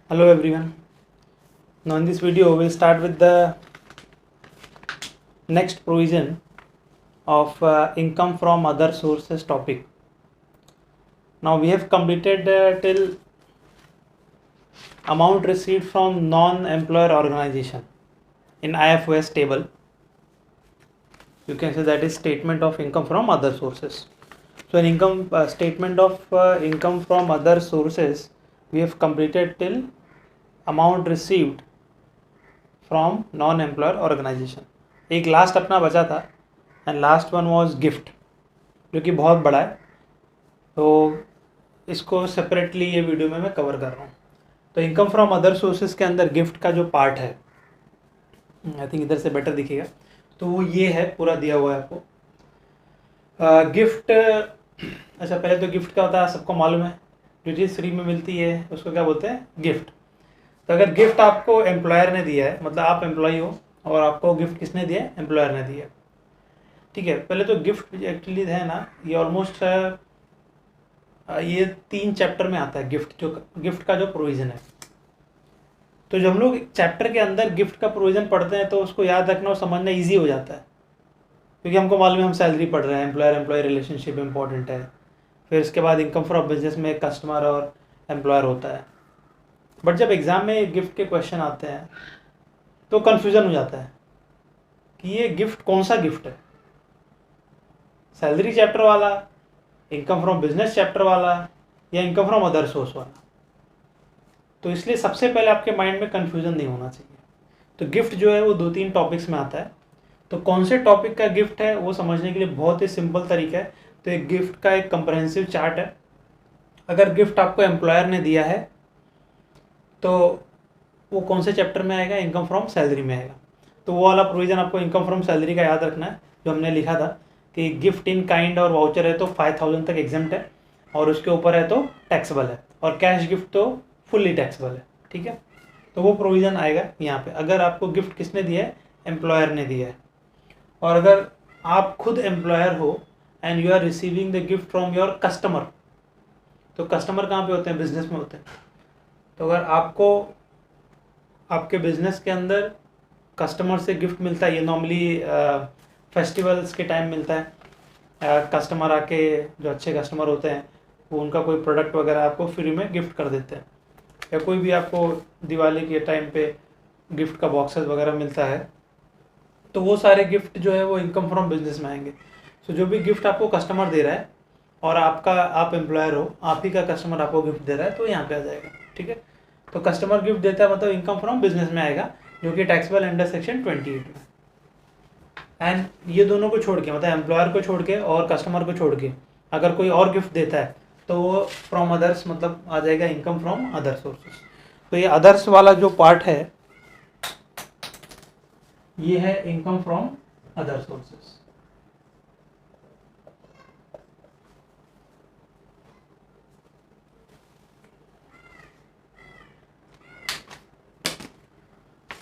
Hello everyone. Now in this video we'll start with the next provision of income from other sources topic. Now we have completed till amount received from non-employer organization in IFOS table. You can say that is statement of income from other sources. So an income statement of income from other sources we have completed till amount received from non employer organisation. एक last अपना बचा था and last one was gift, जो कि बहुत बड़ा है, तो इसको सेपरेटली ये वीडियो में मैं कवर कर रहा हूँ. तो इनकम फ्रॉम अदर सोर्सेज के अंदर गिफ्ट का जो पार्ट है, आई थिंक इधर से बेटर दिखेगा, तो वो ये है, पूरा दिया हुआ है आपको. गिफ्ट, अच्छा पहले तो गिफ्ट क्या होता है सबको मालूम है. जो चीज़ फ्री में मिलती है उसको क्या बोलते हैं, गिफ्ट. तो अगर गिफ्ट आपको एम्प्लॉयर ने दिया है, मतलब आप एम्प्लॉय हो और आपको गिफ्ट किसने दिया है, एम्प्लॉयर ने दिया है. ठीक है, पहले तो गिफ्ट एक्चुअली है ना, ये ऑलमोस्ट ये 3 चैप्टर में आता है. गिफ्ट का जो प्रोविज़न है, तो जब हम लोग चैप्टर के अंदर गिफ्ट का प्रोविज़न पढ़ते हैं तो उसको याद रखना और समझना ईजी हो जाता है, क्योंकि हमको मालूम है हम सैलरी पढ़ रहे हैं, एम्प्लॉयर एम्प्लॉय रिलेशनशिप इंपॉर्टेंट है. फिर इसके बाद इनकम फ्रॉम बिजनेस में कस्टमर और एम्प्लॉयर होता है. बट जब एग्ज़ाम में गिफ्ट के क्वेश्चन आते हैं तो कन्फ्यूज़न हो जाता है कि ये गिफ्ट कौन सा गिफ्ट है, सैलरी चैप्टर वाला, इनकम फ्रॉम बिजनेस चैप्टर वाला, या इनकम फ्रॉम अदर सोर्स वाला. तो इसलिए सबसे पहले आपके माइंड में कन्फ्यूज़न नहीं होना चाहिए. तो गिफ्ट जो है वो 2-3 टॉपिक्स में आता है. तो कौन से टॉपिक का गिफ्ट है वो समझने के लिए बहुत ही सिंपल तरीका है. तो एक गिफ्ट का एक कंप्रहेंसिव चार्ट है. अगर गिफ्ट आपको एम्प्लॉयर ने दिया है तो वो कौन से चैप्टर में आएगा, इनकम फ्रॉम सैलरी में आएगा. तो वो वाला प्रोविज़न आपको इनकम फ्रॉम सैलरी का याद रखना है, जो हमने लिखा था कि गिफ्ट इन काइंड और वाउचर है तो 5000 तक एग्जेम्प्ट है, और उसके ऊपर है तो टैक्सेबल है, और कैश गिफ्ट तो फुल्ली टैक्सेबल है. ठीक है, तो वो प्रोविज़न आएगा यहाँ पे. अगर आपको गिफ्ट किसने दिया है, एम्प्लॉयर ने दिया है. और अगर आप खुद एम्प्लॉयर हो and you are receiving the gift from your customer, तो कस्टमर कहाँ पे होते हैं, बिजनेस में होते हैं. तो अगर आपको आपके बिजनेस के अंदर कस्टमर से गिफ्ट मिलता है, ये नॉर्मली फेस्टिवल्स के टाइम मिलता है. कस्टमर आके, जो अच्छे कस्टमर होते हैं, वो उनका कोई प्रोडक्ट वगैरह आपको फ्री में गिफ्ट कर देते हैं, या कोई भी आपको दिवाली के टाइम पे गिफ्ट का बॉक्सेस वगैरह मिलता है. तो वो सारे गिफ्ट जो है वो इनकम फ्रॉम बिजनेस में आएंगे. सो जो भी गिफ्ट आपको कस्टमर दे रहा है और आप एम्प्लॉयर हो, आप ही का कस्टमर आपको गिफ्ट दे रहा है, तो यहाँ पे आ जाएगा. ठीक है, तो कस्टमर गिफ्ट देता है मतलब इनकम फ्रॉम बिजनेस में आएगा, जो कि टैक्सेबल अंडर सेक्शन 28 में. एंड ये दोनों को छोड़ के, मतलब एम्प्लॉयर को छोड़ के और कस्टमर को छोड़ के, अगर कोई और गिफ्ट देता है तो वो फ्रॉम अदर्स, मतलब आ जाएगा इनकम फ्रॉम अदर सोर्सेस. तो ये अदर्स वाला जो पार्ट है ये है इनकम फ्रॉम अदर सोर्सेस.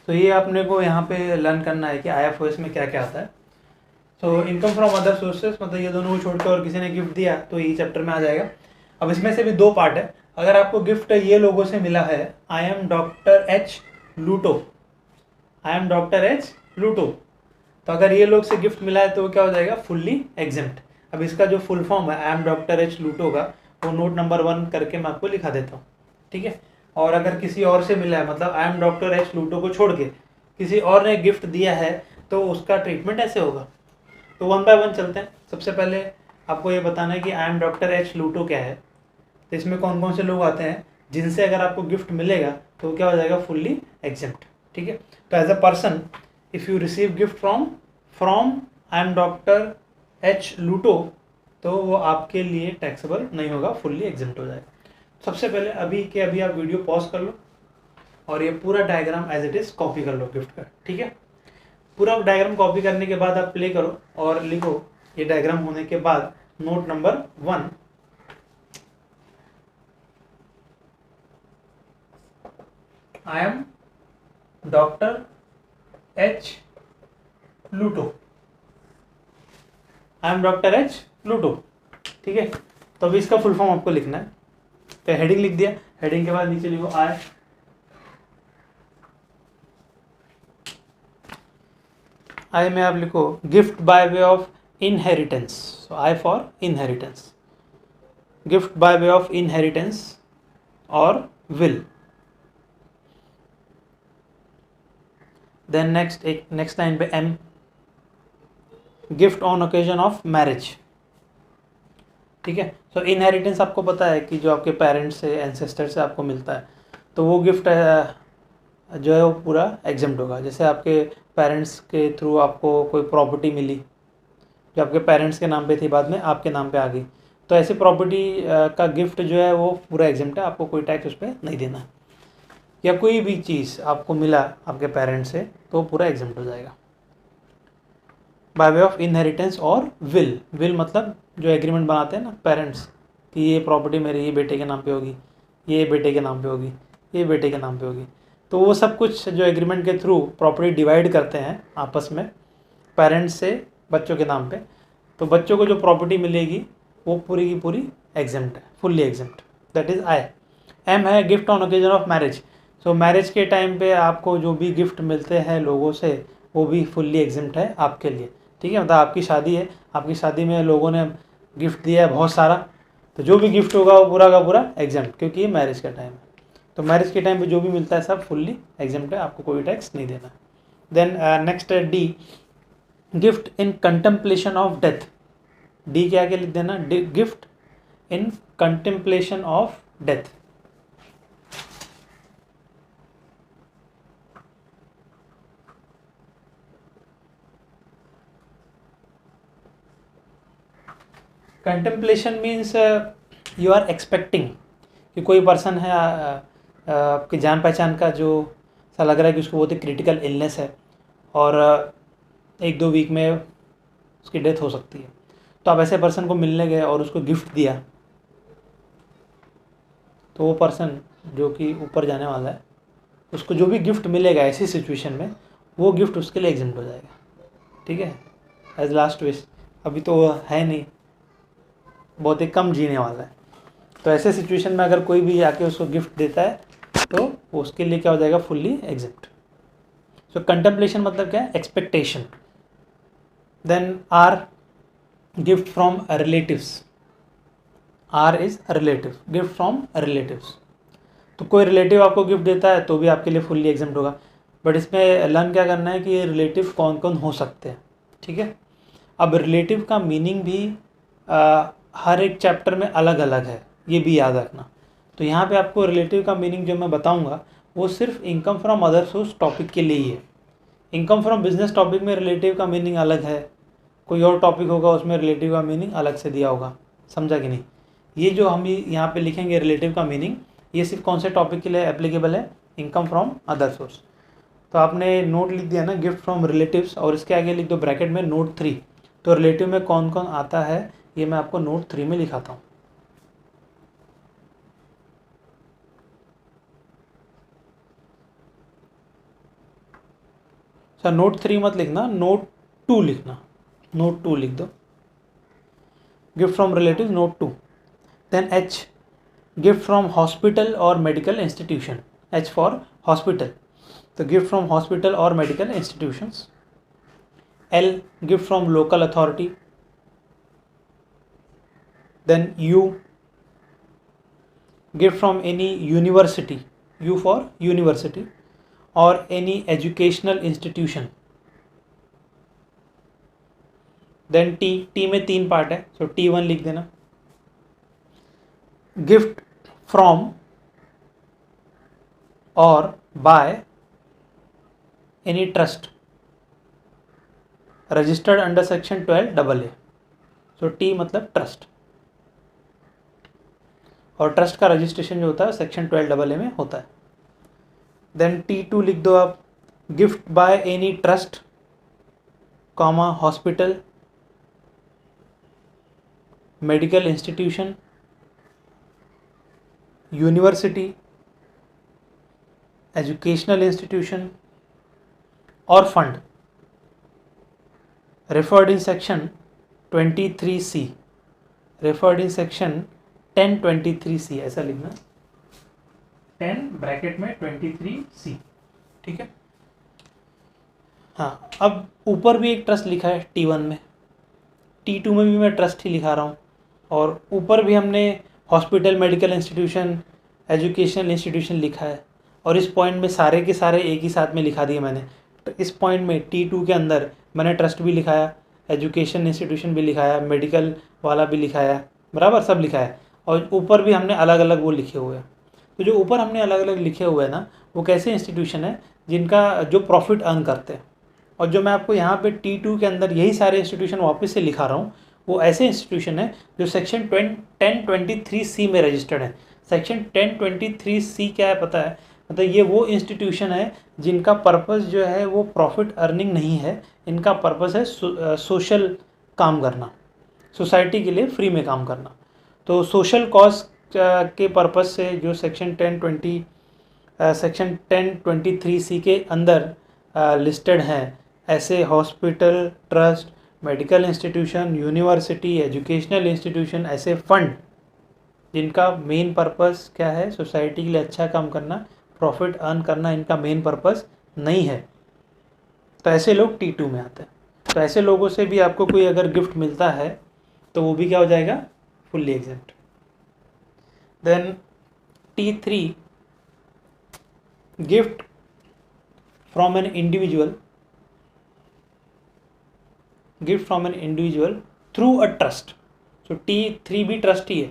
तो ये आपने को यहाँ पे लर्न करना है कि IFOS में क्या क्या आता है. तो इनकम फ्रॉम अदर सोर्सेस, मतलब ये दोनों को छोड़कर और किसी ने गिफ्ट दिया तो ये चैप्टर में आ जाएगा. अब इसमें से भी 2 पार्ट है. अगर आपको गिफ्ट ये लोगों से मिला है, आई एम डॉक्टर एच लूटो, आई एम डॉक्टर एच लूटो, तो अगर ये लोग से गिफ्ट मिला है तो वो क्या हो जाएगा, फुल्ली एग्जेम्प्ट. अब इसका जो फुल फॉर्म है आई एम डॉक्टर एच लूटो का, वो नोट नंबर 1 करके मैं आपको लिखा देता हूँ. ठीक है, और अगर किसी और से मिला है, मतलब आई एम डॉक्टर एच लूटो को छोड़ के किसी और ने गिफ्ट दिया है, तो उसका ट्रीटमेंट ऐसे होगा. तो 1 बाय 1 चलते हैं. सबसे पहले आपको ये बताना है कि आई एम डॉक्टर एच लूटो क्या है. तो इसमें कौन कौन से लोग आते हैं जिनसे अगर आपको गिफ्ट मिलेगा तो क्या हो जाएगा, फुल्ली एग्जेम्प्ट. ठीक है, तो as a person if you receive gift from I am doctor H लूटो, तो वो आपके लिए टैक्सेबल नहीं होगा, फुल्ली एग्जेम्प्ट हो जाएगा. सबसे पहले अभी आप वीडियो पॉज कर लो और ये पूरा diagram as it is copy कर लो गिफ्ट का. ठीक है, पूरा डायग्राम कॉपी करने के बाद आप प्ले करो और लिखो ये डायग्राम होने के बाद note number 1, I am doctor H लूटो, आई एम डॉक्टर एच लूटो. ठीक है, तो अभी इसका फुल फॉर्म आपको लिखना है. तो हेडिंग लिख दिया, हेडिंग के बाद नीचे लिखो आई आई में आप लिखो gift by way of inheritance, so I for inheritance, gift by way of inheritance और विल। देन नेक्स्ट लाइन पे M, gift on occasion of marriage. ठीक है, सो इनहेरिटेंस आपको पता है कि जो आपके पेरेंट्स से, एंसेस्टर से आपको मिलता है, तो वो गिफ्ट जो है वो पूरा एग्जेम्प्ट होगा। जैसे आपके पेरेंट्स के थ्रू आपको कोई प्रॉपर्टी मिली जो आपके पेरेंट्स के नाम पे थी, बाद में आपके नाम पे आ गई, तो ऐसी प्रॉपर्टी का गिफ्ट जो है वो पूरा एग्जेम्प्ट है, आपको कोई टैक्स उस पर नहीं देना। या कोई भी चीज़ आपको मिला आपके पेरेंट्स से तो वो पूरा एग्जेम्प्ट हो जाएगा। बाय वे ऑफ इनहेरिटेंस और विल मतलब जो एग्रीमेंट बनाते हैं ना पेरेंट्स कि ये प्रॉपर्टी मेरे ये बेटे के नाम पे होगी, ये बेटे के नाम पे होगी, ये बेटे के नाम पे होगी, तो वो सब कुछ जो एग्रीमेंट के थ्रू प्रॉपर्टी डिवाइड करते हैं आपस में पेरेंट्स से बच्चों के नाम पे, तो बच्चों को जो प्रॉपर्टी मिलेगी वो पूरी की पूरी एग्जेम्प्ट है, fully exempt, that is I. M है gift on occasion of marriage, so marriage के टाइम पे आपको जो भी गिफ्ट मिलते हैं लोगों से वो भी फुल्ली एग्जेम्प्ट है आपके लिए। ठीक है, मतलब आपकी शादी है, आपकी शादी में लोगों ने गिफ्ट दिया है बहुत सारा, तो जो भी गिफ्ट होगा वो पूरा का पूरा एग्जेम्प्ट, क्योंकि ये मैरिज का टाइम है। तो मैरिज के टाइम पे जो भी मिलता है सब फुल्ली एग्जेम्प्ट है, आपको कोई टैक्स नहीं देना। देन नेक्स्ट है D, gift in contemplation of death. D के आगे लिख देना gift in contemplation of death. Contemplation means you are expecting कि कोई पर्सन है आपकी जान पहचान का जो सा लग रहा है कि उसको बहुत ही क्रिटिकल इलनेस है और 1-2 वीक में उसकी डेथ हो सकती है, तो आप ऐसे पर्सन को मिलने गए और उसको गिफ्ट दिया, तो वो पर्सन जो कि ऊपर जाने वाला है उसको जो भी गिफ्ट मिलेगा ऐसी सिचुएशन में वो गिफ्ट उसके लिए एग्जेम्प्ट हो जाएगा। ठीक है, एज लास्ट विश, अभी तो वो है नहीं, बहुत ही कम जीने वाला है, तो ऐसे सिचुएशन में अगर कोई भी आके उसको गिफ्ट देता है तो वो उसके लिए क्या हो जाएगा, फुल्ली एग्जेम्प्ट। सो कंटेम्पलेशन मतलब क्या है, expectation. Then R, gift from relatives. R is relative, gift from relatives, तो कोई रिलेटिव आपको गिफ्ट देता है तो भी आपके लिए फुल्ली एग्जेम्प्ट होगा। बट इसमें लर्न क्या करना है कि ये रिलेटिव कौन कौन हो सकते हैं। ठीक है, अब रिलेटिव का मीनिंग भी हर एक चैप्टर में अलग अलग है, ये भी याद रखना। तो यहाँ पे आपको रिलेटिव का मीनिंग जो मैं बताऊँगा वो सिर्फ income from other source topic के लिए ही है। इनकम फ्रॉम बिजनेस टॉपिक में रिलेटिव का मीनिंग अलग है, कोई और टॉपिक होगा उसमें रिलेटिव का मीनिंग अलग से दिया होगा, समझा कि नहीं। ये जो हम यहाँ पे लिखेंगे रिलेटिव का मीनिंग, ये सिर्फ कौन से टॉपिक के लिए एप्लीकेबल है, इनकम फ्रॉम अदर सोर्स। तो आपने नोट लिख दिया ना गिफ्ट फ्रॉम रिलेटिव्स और इसके आगे लिख दो ब्रैकेट में नोट 3। तो रिलेटिव में कौन कौन आता है ये मैं आपको नोट 3 में लिखाता हूँ। सर नोट 3 मत लिखना, नोट 2 लिखना, नोट 2 लिख दो, gift from relative note 2। Then H, gift from hospital और medical institution, H for hospital, तो गिफ्ट फ्रॉम हॉस्पिटल और medical institutions. L, gift from local authority. Then U, gift from any university, U for university और any educational institution. Then T, T में 3 part है, so T1 लिख देना, gift from और by any trust registered under section 12AA, so T मतलब trust, और trust का registration जो होता है सेक्शन 12AA में होता है। देन T2 लिख दो आप, gift bye any trust comma hospital, medical institution, university, educational institution और fund referred in section 23C, referred in section 1023C, ऐसा लिखना, 10 ब्रैकेट में 23C। ठीक है, हाँ, अब ऊपर भी एक ट्रस्ट लिखा है T1 में, T2 में भी मैं ट्रस्ट ही लिखा रहा हूँ, और ऊपर भी हमने hospital, medical institution, educational institution लिखा है, और इस पॉइंट में सारे के सारे एक ही साथ में लिखा दिए मैंने। तो इस पॉइंट में T2 के अंदर मैंने ट्रस्ट भी लिखाया, एजुकेशन इंस्टीट्यूशन भी लिखाया, मेडिकल वाला भी लिखाया, बराबर सब लिखा है, और ऊपर भी हमने अलग अलग वो लिखे हुए हैं। तो जो ऊपर हमने अलग अलग लिखे हुए हैं ना, वो कैसे इंस्टीट्यूशन है जिनका जो प्रॉफिट अर्न करते हैं, और जो मैं आपको यहाँ पे T2 के अंदर यही सारे इंस्टीट्यूशन वापस से लिखा रहा हूँ, वो ऐसे इंस्टीट्यूशन है जो सेक्शन 1023C में रजिस्टर्ड है। सेक्शन 1023C क्या है पता है? मतलब ये वो इंस्टीट्यूशन है जिनका पर्पस जो है वो प्रॉफिट अर्निंग नहीं है, इनका पर्पस है सोशल काम करना, सोसाइटी के लिए फ्री में काम करना। तो सोशल कॉज के पर्पस से जो सेक्शन 1023C के अंदर लिस्टेड हैं, ऐसे hospital, trust, medical institution, university, educational institution, ऐसे फंड जिनका मेन पर्पस क्या है, सोसाइटी के लिए अच्छा काम करना, प्रॉफिट अर्न करना, इनका मेन पर्पस नहीं है, तो ऐसे लोग T2 में आते हैं। तो ऐसे लोगों से भी आपको कोई अगर गिफ्ट मिलता है तो वो भी क्या हो जाएगा, fully exempt. Then T3, gift from an individual, gift from an individual through a trust. So T3 भी ट्रस्ट ही है।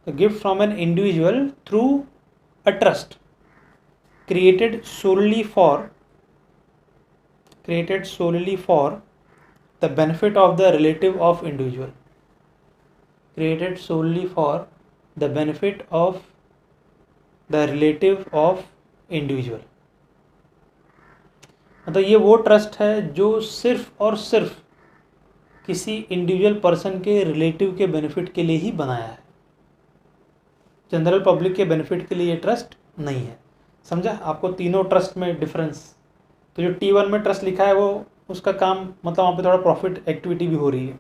तो gift from an individual through a trust created solely for the benefit of the relative of individual, created solely for the benefit of the relative of individual। मतलब ये वो trust है जो सिर्फ और सिर्फ किसी इंडिविजुअल पर्सन के रिलेटिव के बेनिफिट के लिए ही बनाया है, जनरल पब्लिक के बेनिफिट के लिए ये ट्रस्ट नहीं है। समझा आपको तीनों ट्रस्ट में डिफरेंस? तो जो T1 में ट्रस्ट लिखा है वो उसका काम मतलब वहाँ पे थोड़ा प्रॉफिट एक्टिविटी भी हो रही है।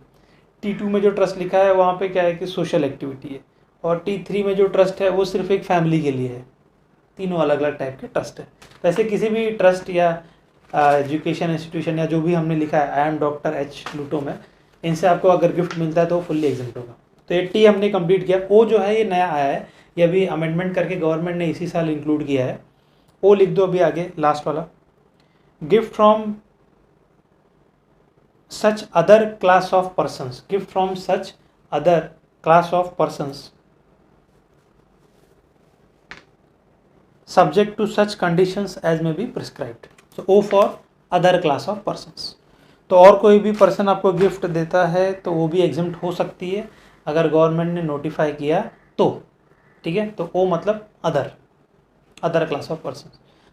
T2 में जो ट्रस्ट लिखा है वहाँ पे क्या है कि सोशल एक्टिविटी है, और T3 में जो ट्रस्ट है वो सिर्फ एक फैमिली के लिए है। तीनों अलग अलग टाइप के ट्रस्ट है। वैसे किसी भी ट्रस्ट या एजुकेशन इंस्टीट्यूशन या जो भी हमने लिखा है आई एम डॉक्टर एच लूटो में, इनसे आपको अगर गिफ्ट मिलता है तो फुल्ली एग्जेम्प्ट होगा। तो ये T हमने कंप्लीट किया। O जो है ये नया आया है, ये अभी अमेंडमेंट करके गवर्नमेंट ने इसी साल इंक्लूड किया है। O लिख दो अभी आगे लास्ट वाला, gift from such other class of persons, gift from such other class of persons subject to such conditions as may be prescribed। so O for other class of persons। तो और कोई भी person आपको gift देता है तो वो भी एग्जेम्प्ट हो सकती है अगर गवर्नमेंट ने नोटिफाई किया तो, ठीक है। तो O मतलब अदर क्लास ऑफ पर्सन।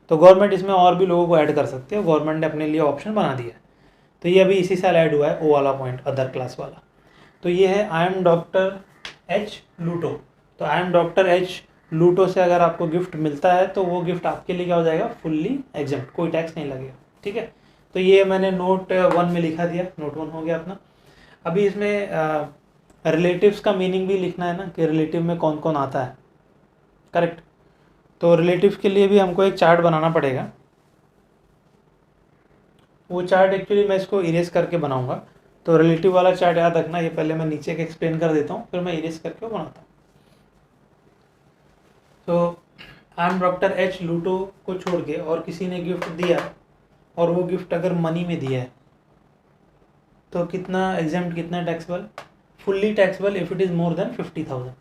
तो गवर्नमेंट इसमें और भी लोगों को ऐड कर सकती है, गवर्नमेंट ने अपने लिए ऑप्शन बना दिया है। तो ये अभी इसी साल ऐड हुआ है O वाला पॉइंट, अदर क्लास वाला। तो ये है आई एम डॉक्टर एच लूटो। तो आई एम डॉक्टर एच लूटो से अगर आपको गिफ्ट मिलता है तो वो गिफ्ट आपके लिए क्या हो जाएगा, फुल्ली एग्जेम्प्ट, कोई टैक्स नहीं लगेगा, ठीक है। तो ये मैंने नोट 1 में लिखा दिया, नोट 1 हो गया अपना। अभी इसमें रिलेटिव्स का मीनिंग भी लिखना है ना, कि रिलेटिव में कौन कौन आता है, करेक्ट। तो रिलेटिव के लिए भी हमको एक चार्ट बनाना पड़ेगा। वो चार्ट एक्चुअली मैं इसको इरेज करके बनाऊंगा। तो रिलेटिव वाला चार्ट याद रखना, ये पहले मैं नीचे के एक्सप्लेन कर देता हूँ, फिर मैं इरेज करके वो बनाता हूँ। तो आई एम डॉक्टर एच लूटो को छोड़ के और किसी ने गिफ्ट दिया, और वो गिफ्ट अगर मनी में दिया है तो कितना एग्जेम्प्ट, कितना taxable, fully taxable if it is more then 50,000।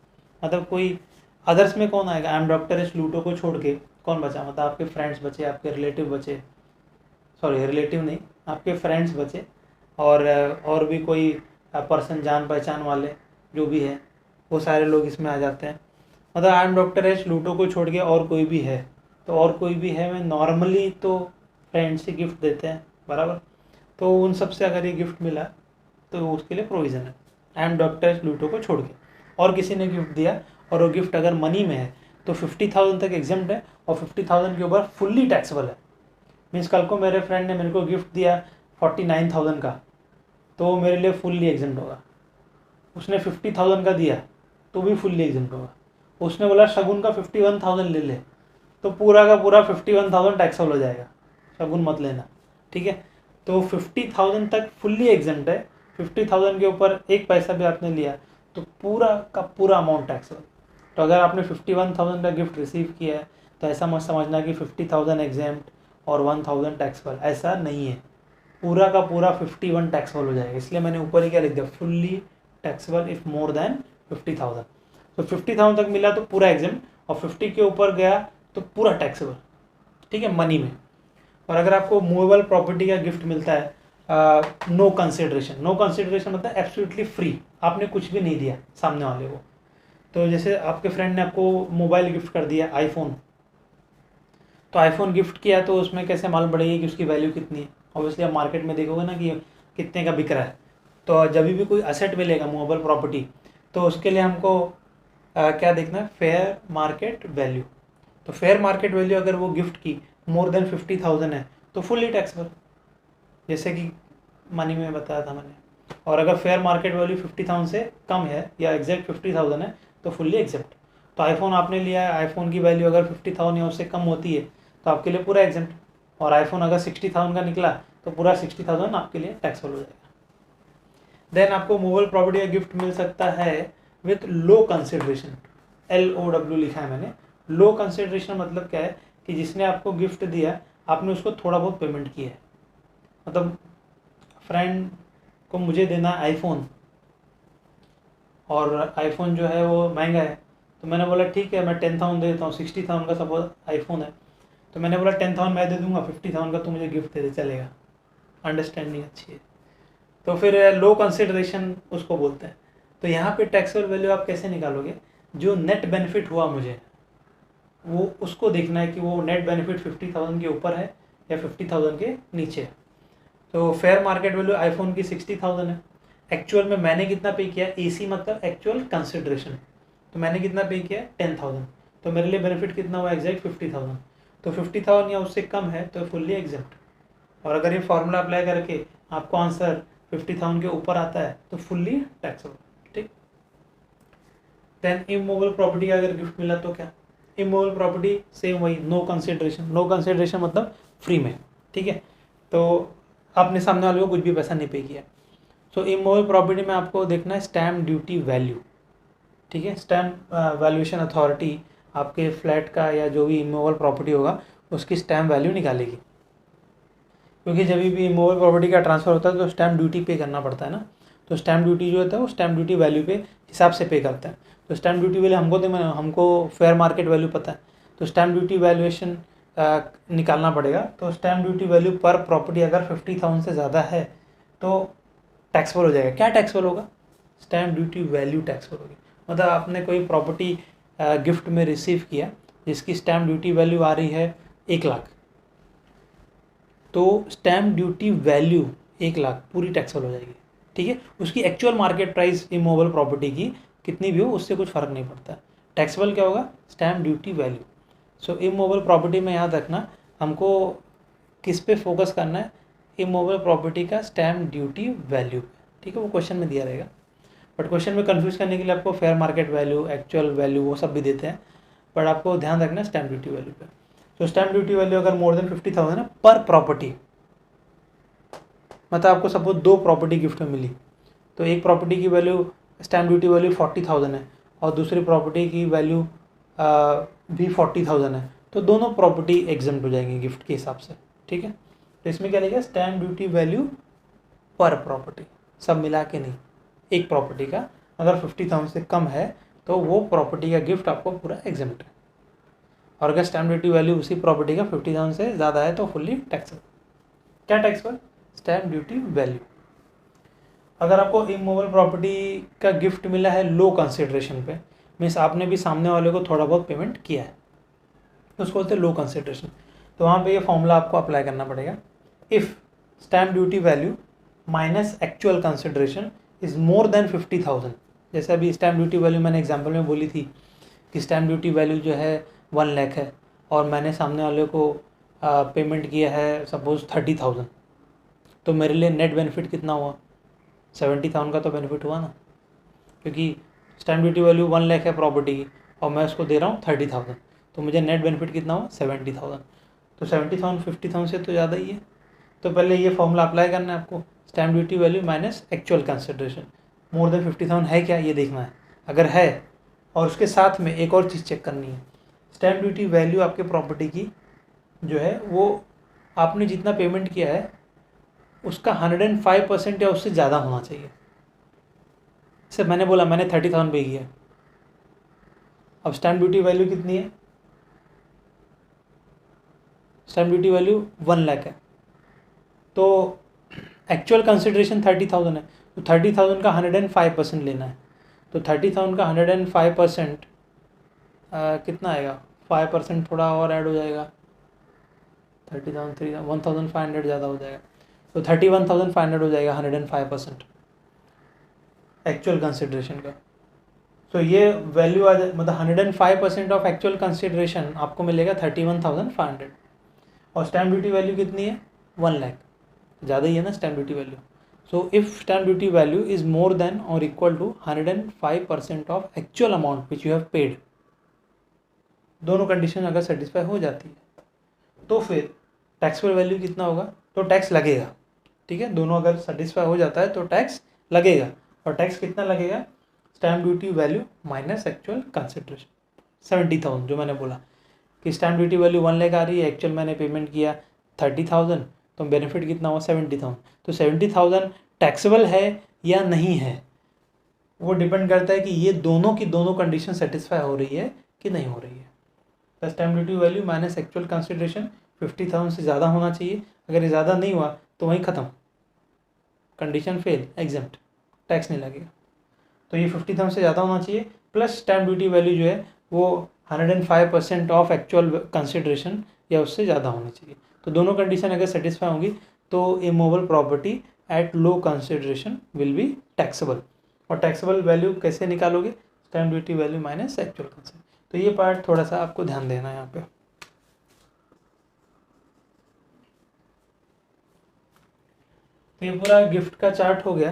मतलब कोई अदर्स में कौन आएगा, आई एम डॉक्टर एच लूटो को छोड़ के कौन बचा, मतलब आपके फ्रेंड्स बचे, आपके रिलेटिव बचे, सॉरी रिलेटिव नहीं, आपके फ्रेंड्स बचे, और भी कोई पर्सन जान पहचान वाले जो भी है वो सारे लोग इसमें आ जाते हैं। मतलब आई एम डॉक्टर एच लूटो को छोड़ के और कोई भी है, तो और कोई भी है मैं नॉर्मली तो फ्रेंड्स ही गिफ्ट देते हैं, बराबर। तो उन सब से अगर ये गिफ्ट मिला तो उसके लिए प्रोविज़न है। आई एम डॉक्टर एच लूटो को छोड़ के और किसी ने गिफ्ट दिया और वो गिफ्ट अगर मनी में है तो 50,000 तक एग्जेम्प्ट है, और 50,000 के ऊपर फुल्ली टैक्सेबल है। मीन्स कल को मेरे फ्रेंड ने मेरे को गिफ्ट दिया 49,000 का, तो वो मेरे लिए फुल्ली एग्जेम्प्ट होगा। उसने 50,000 का दिया तो भी फुल्ली एग्जेम्प्ट होगा। उसने बोला शगुन का 51,000 ले ले, तो पूरा का पूरा 51,000 टैक्सेबल हो जाएगा, शगुन मत लेना, ठीक है। तो 50,000 तक फुल्ली एग्जेम्प्ट है। 50,000 के ऊपर एक पैसा भी आपने लिया तो पूरा का पूरा अमाउंट टैक्सेबल। तो अगर आपने 51,000 का गिफ्ट रिसीव किया है तो ऐसा मत समझना कि 50,000 एग्जेम्प्ट और 1,000 टैक्सेबल, ऐसा नहीं है। पूरा का पूरा 51 टैक्सेबल हो जाएगा। इसलिए मैंने ऊपर ही क्या लिख दिया, fully taxable if more than 50,000। तो 50,000 तक मिला तो पूरा एग्जेम्प्ट, और 50 के ऊपर गया तो पूरा टैक्सेबल, ठीक है, मनी में। और अगर आपको मूवेबल प्रॉपर्टी का गिफ्ट मिलता है नो कंसिडरेशन, नो कंसिडरेशन मतलब एब्सोल्युटली फ्री, आपने कुछ भी नहीं दिया सामने वाले को। तो जैसे आपके फ्रेंड ने आपको मोबाइल गिफ्ट कर दिया, आईफोन, तो आईफोन गिफ्ट किया तो उसमें कैसे मालूम पड़ेगी कि उसकी वैल्यू कितनी है? ऑब्वियसली आप मार्केट में देखोगे ना कि कितने का बिक रहा है। तो जब भी कोई असेट मिलेगा मूवेबल प्रॉपर्टी, तो उसके लिए हमको क्या देखना है, फेयर मार्केट वैल्यू। तो फेयर मार्केट वैल्यू अगर वो गिफ्ट की मोर देन 50,000 है तो फुल्ली टैक्सेबल, जैसे कि मनी में बताया था मैंने। और अगर फेयर मार्केट वैल्यू 50,000 से कम है या एग्जैक्ट 50,000 है तो फुल्ली एग्जेप्ट। तो आईफोन आपने लिया है, आईफोन की वैल्यू अगर 50,000 या उससे कम होती है तो आपके लिए पूरा एग्जेप्ट। और आईफोन अगर 60,000 का निकला तो पूरा 60,000 आपके लिए टैक्सेबल हो जाएगा। देन आपको मूवेबल प्रॉपर्टी का गिफ्ट मिल सकता है विथ लो कंसिडरेशन, LOW लिखा है मैंने। लो कंसिडरेशन मतलब क्या है कि जिसने आपको गिफ्ट दिया आपने उसको थोड़ा बहुत पेमेंट किया है। मतलब फ्रेंड को मुझे देना आईफोन, और आईफोन जो है वो महंगा है, तो मैंने बोला ठीक है मैं 10,000 दे देता हूँ, 60,000 का सपोज आईफोन है, तो मैंने बोला 10,000 मैं दे दूंगा, 50,000 का तू मुझे गिफ्ट दे दे, चलेगा। अंडरस्टैंडिंग अच्छी है। तो फिर लो कंसिडरेशन उसको बोलते हैं। तो यहाँ पे टैक्सेबल वैल्यू आप कैसे निकालोगे, जो नेट बेनिफिट हुआ मुझे वो उसको देखना है कि वो नेट बेनिफिट 50,000 के ऊपर है या 50,000 के नीचे है। तो फेयर मार्केट वैल्यू आईफोन की 60,000 है। एक्चुअल में मैंने कितना पे किया, AC मतलब एक्चुअल कंसिडरेशन, तो मैंने कितना पे किया 10,000, तो मेरे लिए बेनिफिट कितना हुआ एग्जैक्ट 50,000। तो 50,000 या उससे कम है तो फुल्ली एग्जेप्ट। और अगर ये फॉर्मूला अप्लाई करके आपको आंसर 50,000 के ऊपर आता है तो फुल्ली टैक्सेबल, ठीक। देन इमूवेबल प्रॉपर्टी का अगर गिफ्ट मिला तो क्या, इमूवेबल प्रॉपर्टी सेम वही, नो कंसिडरेशन। नो कंसिडरेशन मतलब फ्री में, ठीक है। तो आपने सामने वाले को कुछ भी पैसा नहीं पे किया। सो इमूवेबल प्रॉपर्टी में आपको देखना है स्टैम्प ड्यूटी वैल्यू, ठीक है। स्टैम्प वैल्यूएशन अथॉरिटी आपके फ्लैट का या जो भी इमूवेबल प्रॉपर्टी होगा उसकी स्टैम्प वैल्यू निकालेगी, क्योंकि जब भी इमूवेबल प्रॉपर्टी का ट्रांसफ़र होता है तो स्टैम्प ड्यूटी पे करना पड़ता है ना। तो स्टैम्प ड्यूटी जो होता है वो स्टैम्प ड्यूटी वैल्यू पे हिसाब से पे करता है। तो स्टैम्प ड्यूटी वैल्यू हमको फेयर मार्केट वैल्यू पता है, तो स्टैम्प ड्यूटी वैल्यूएशन निकालना पड़ेगा। तो स्टैम्प ड्यूटी वैल्यू पर प्रॉपर्टी अगर 50,000 से ज़्यादा है तो टैक्सेबल हो जाएगा। क्या टैक्सेबल होगा, स्टैम्प ड्यूटी वैल्यू टैक्सेबल होगी। मतलब आपने कोई प्रॉपर्टी गिफ्ट में रिसीव किया जिसकी स्टैम्प ड्यूटी वैल्यू आ रही है 1,00,000, तो स्टैम्प ड्यूटी वैल्यू 1,00,000 पूरी टैक्सेबल हो जाएगी, ठीक है। उसकी actual market price immovable property की कितनी भी हो उससे कुछ फ़र्क नहीं पड़ता। टैक्सेबल क्या होगा, स्टैम्प ड्यूटी वैल्यू। सो इमूवेबल प्रॉपर्टी में याद रखना हमको किस पे फोकस करना है, इमूवेबल प्रॉपर्टी का स्टैम्प ड्यूटी वैल्यू, ठीक है। वो क्वेश्चन में दिया रहेगा, बट क्वेश्चन में कंफ्यूज करने के लिए आपको fair market value, actual value वो सब भी देते हैं, बट आपको ध्यान रखना है स्टैम्प ड्यूटी वैल्यू पे। तो स्टैम्प ड्यूटी वैल्यू अगर मोर देन 50,000 है पर प्रॉपर्टी, मतलब आपको सपोज 2 प्रॉपर्टी गिफ्ट में मिली, तो एक प्रॉपर्टी की वैल्यू स्टैम्प ड्यूटी वैल्यू 40,000 है और दूसरी प्रॉपर्टी की वैल्यू भी 40,000 है, तो दोनों प्रॉपर्टी एग्जेम्प्ट हो जाएंगी गिफ्ट के हिसाब से, ठीक है। तो इसमें क्या लिखा, स्टैम्प ड्यूटी वैल्यू पर प्रॉपर्टी, सब मिला के नहीं, एक प्रॉपर्टी का अगर 50,000 से कम है तो वो प्रॉपर्टी का गिफ्ट आपको पूरा एग्जेम्प्ट है। और अगर स्टैम्प ड्यूटी वैल्यू उसी प्रॉपर्टी का 50,000 से ज़्यादा है तो फुल्ली टैक्सेबल। क्या टैक्सेबल, स्टैम्प ड्यूटी वैल्यू। अगर आपको इमूवेबल प्रॉपर्टी का गिफ्ट मिला है लो कंसिडरेशन पे, मीन्स आपने भी सामने वाले को थोड़ा बहुत पेमेंट किया है, तो उसको बोलते हैं लो कंसिडरेशन। तो वहाँ पे ये फॉर्मूला आपको अप्लाई करना पड़ेगा, if stamp duty value minus actual consideration is more then 50,000। जैसे अभी स्टैम्प ड्यूटी वैल्यू मैंने एग्जाम्पल में बोली थी कि स्टैम्प ड्यूटी वैल्यू जो है 1,00,000 है और मैंने सामने वाले को पेमेंट किया है सपोज 30,000, तो मेरे लिए नेट बेनिफिट कितना हुआ, 70,000 का तो बेनिफिट हुआ ना, क्योंकि स्टैम्प ड्यूटी वैल्यू 1,00,000 है प्रॉपर्टी की और मैं उसको दे रहा हूँ 30,000, तो मुझे नेट बेनिफिट कितना हुआ 70,000। तो 70,000 50,000 से तो ज़्यादा ही है, तो पहले ये फॉर्मूला अप्लाई करना है आपको, stamp duty value minus actual consideration. More than 50,000 है क्या ये देखना है, अगर है और उसके साथ में एक और चीज़ चेक करनी है, स्टैम्प ड्यूटी वैल्यू आपके प्रॉपर्टी की जो है वो आपने जितना पेमेंट किया है उसका 105% या उससे ज़्यादा होना चाहिए। जैसे मैंने बोला मैंने 30,000 पे किया, अब स्टैम्प ड्यूटी वैल्यू कितनी है, स्टैम्प ड्यूटी वैल्यू 1,00,000 है, तो एक्चुअल कंसिडरेशन 30,000 है, तो 30,000 का 105% लेना है। तो 30,000 का 105% कितना आएगा, 5% थोड़ा और ऐड हो जाएगा, 30,000 1,500 ज़्यादा हो जाएगा, तो 31,500 हो जाएगा 105% एक्चुअल कंसिडरेशन का। तो ये वैल्यू आ जाए, मतलब 105% ऑफ एक्चुअल कंसिडरेशन आपको मिलेगा 31,500। और स्टैम्प ड्यूटी वैल्यू कितनी है, 1,00,000, ज़्यादा ही है ना stamp duty value. So if stamp duty value is more than और equal to 105% of actual amount which you have paid, दोनों कंडीशन अगर सेटिस्फाई हो जाती है तो फिर टैक्सेबल वैल्यू कितना होगा, तो टैक्स लगेगा। ठीक है, दोनों अगर सेटिस्फाई हो जाता है तो टैक्स लगेगा, और टैक्स कितना लगेगा, stamp duty value minus actual consideration 70,000, जो मैंने बोला कि स्टैम्प ड्यूटी वैल्यू 1,00,000 आ रही है, एक्चुअल मैंने पेमेंट किया 30,000, तो बेनिफिट कितना हुआ 70,000। तो 70,000 टैक्सेबल है या नहीं है वो डिपेंड करता है कि ये दोनों की दोनों कंडीशन सेटिस्फाई हो रही है कि नहीं हो रही है। तो stamp duty value minus actual consideration 50,000 से ज़्यादा होना चाहिए, अगर ये ज़्यादा नहीं हुआ तो वहीं ख़त्म, कंडीशन फेल, एग्जेम्प्ट, टैक्स नहीं लगेगा। तो ये 50,000 से ज़्यादा होना चाहिए, प्लस स्टैम्प ड्यूटी वैल्यू जो है वो 105% ऑफ एक्चुअल कंसिडरेशन या उससे ज़्यादा होनी चाहिए। तो दोनों कंडीशन अगर सेटिस्फाई होंगी तो immovable property at low consideration will be taxable. और टैक्सेबल वैल्यू कैसे निकालोगे, stamp duty value minus actual consideration. तो ये पार्ट थोड़ा सा आपको ध्यान देना है यहाँ पे। तो ये पूरा गिफ्ट का चार्ट हो गया।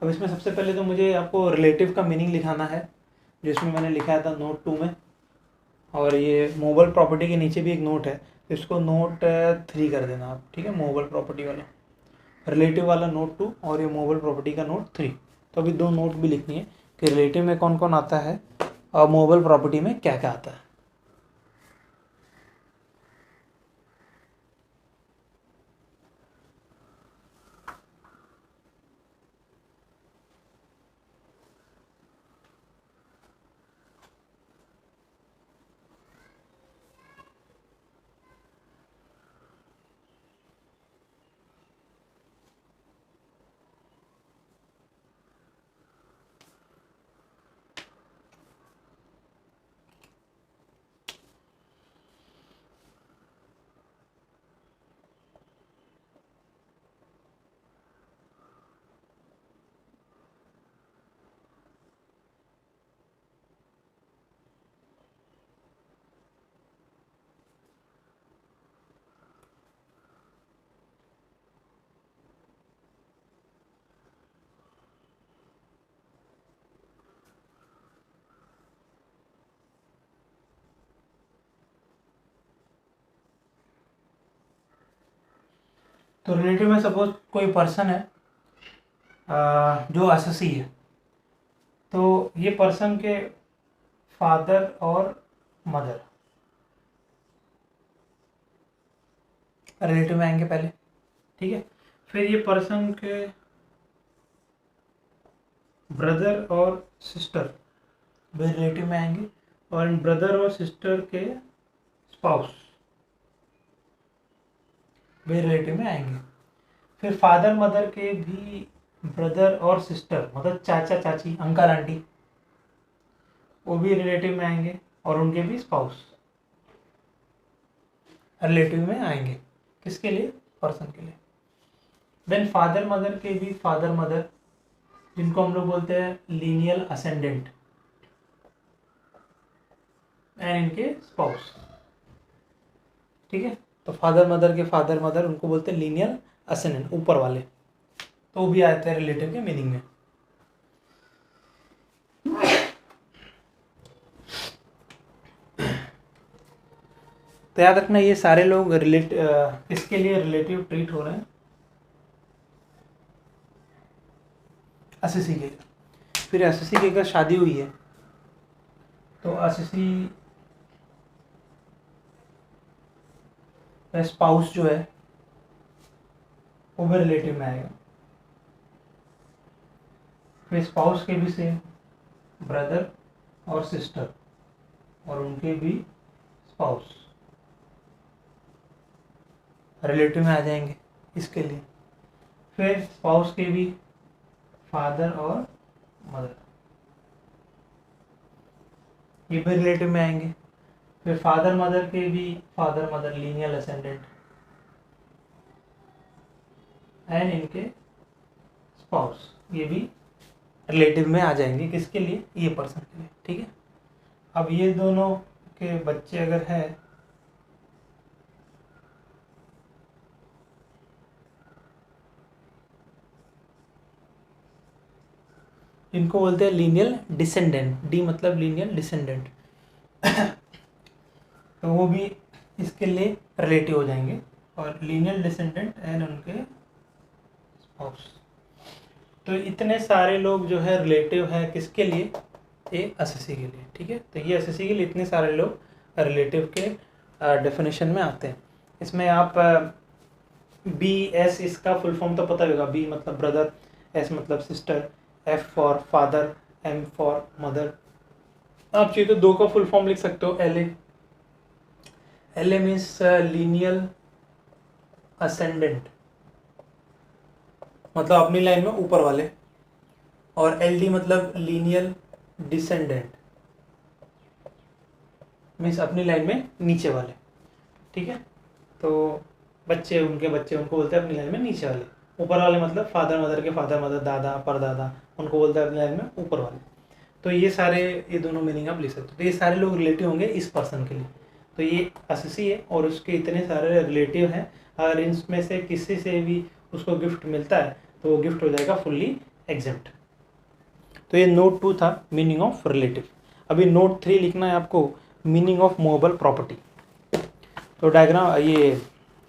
अब इसमें सबसे पहले तो मुझे आपको रिलेटिव का मीनिंग लिखाना है, जिसमें मैंने लिखाया था नोट 2 में, और ये मूवेबल प्रॉपर्टी के नीचे भी एक नोट है, इसको नोट 3 कर देना आप। ठीक है, मूवेबल प्रॉपर्टी वाला, रिलेटिव वाला नोट 2 और ये मूवेबल प्रॉपर्टी का नोट 3। तो अभी 2 नोट भी लिखनी है कि रिलेटिव में कौन कौन आता है और मूवेबल प्रॉपर्टी में क्या क्या आता है। तो रिलेटिव में सपोज कोई पर्सन है जो एसएससी है, तो ये पर्सन के फादर और मदर रिलेटिव में आएंगे पहले। ठीक है, फिर ये पर्सन के ब्रदर और सिस्टर भी रिलेटिव में आएंगे, और इन ब्रदर और सिस्टर के स्पाउस भी रिलेटिव में आएंगे। फिर फादर मदर के भी ब्रदर और सिस्टर, मतलब चाचा चाची अंकल आंटी, वो भी रिलेटिव में आएंगे, और उनके भी स्पाउस रिलेटिव में आएंगे। किसके लिए, पर्सन के लिए। देन फादर मदर के भी फादर मदर, जिनको हम लोग बोलते हैं लीनियल असेंडेंट, एंड इनके स्पाउस। ठीक है, तो फादर मदर के फादर मदर उनको बोलते हैं लीनियल असेंडेंट, ऊपर वाले, तो वो भी आते हैं रिलेटिव के मीनिंग में। तो याद रखना ये सारे लोग किसके लिए रिलेटिव ट्रीट हो रहे हैं, असिसी के लिए। फिर असिसी की अगर शादी हुई है तो असिसी का स्पाउस जो है वो भी रिलेटिव में आएगा। फिर स्पाउस के भी सेम ब्रदर और सिस्टर और उनके भी स्पाउस रिलेटिव में आ जाएंगे इसके लिए। फिर स्पाउस के भी फादर और मदर, ये भी रिलेटिव में आएंगे। फिर फादर मदर के भी father mother lineal ascendant and इनके स्पाउस, ये भी रिलेटिव में आ जाएंगे। किसके लिए, ये पर्सन के लिए। ठीक है, अब ये दोनों के बच्चे अगर है इनको बोलते हैं लीनियल डिसेंडेंट, डी मतलब लीनियल डिसेंडेंट। तो वो भी इसके लिए रिलेटिव हो जाएंगे और लीनियल डिसेंडेंट एंड उनके स्पाउस। तो इतने सारे लोग जो है रिलेटिव है किसके लिए, ये असिसी के लिए। ठीक है, तो ये असिसी के लिए इतने सारे लोग रिलेटिव के डेफिनेशन में आते हैं। इसमें आप बी एस इसका फुल फॉर्म तो पता होगा, बी मतलब ब्रदर, एस मतलब sister, F for father, M for mother. आप चाहिए तो दो का फुल फॉर्म लिख सकते हो, L A. L A means lineal ascendant, मतलब अपनी लाइन में ऊपर वाले, और एल डी मतलब लीनियल डिसेंडेंट, मीन्स अपनी लाइन में नीचे वाले। ठीक है, तो बच्चे उनके बच्चे उनको बोलते हैं अपनी लाइन में नीचे वाले। ऊपर वाले मतलब फादर मदर के फादर मदर, दादा परदादा, उनको बोलते हैं अपनी लाइन में ऊपर वाले। तो ये सारे, ये दोनों मीनिंग आप लिख सकते हो। तो ये सारे लोग रिलेटिव होंगे इस पर्सन के लिए। तो ये असिसी है और उसके इतने सारे रिलेटिव हैं। अगर इनमें से किसी से भी उसको गिफ्ट मिलता है तो वो गिफ्ट हो जाएगा फुल्ली एग्जेम्प्ट। तो ये नोट 2 था, मीनिंग ऑफ रिलेटिव। अभी नोट 3 लिखना है आपको, मीनिंग ऑफ मूवेबल प्रॉपर्टी। तो डायग्राम, ये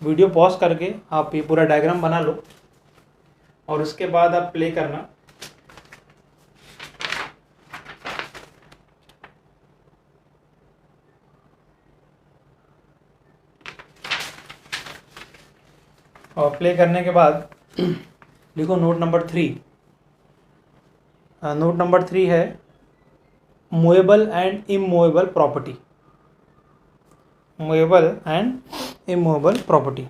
वीडियो पॉज करके आप ये पूरा डायग्राम बना लो और उसके बाद आप प्ले करना। और प्ले करने के बाद लिखो नोट नंबर 3। नोट नंबर 3 है movable and immovable property. Movable and immovable property.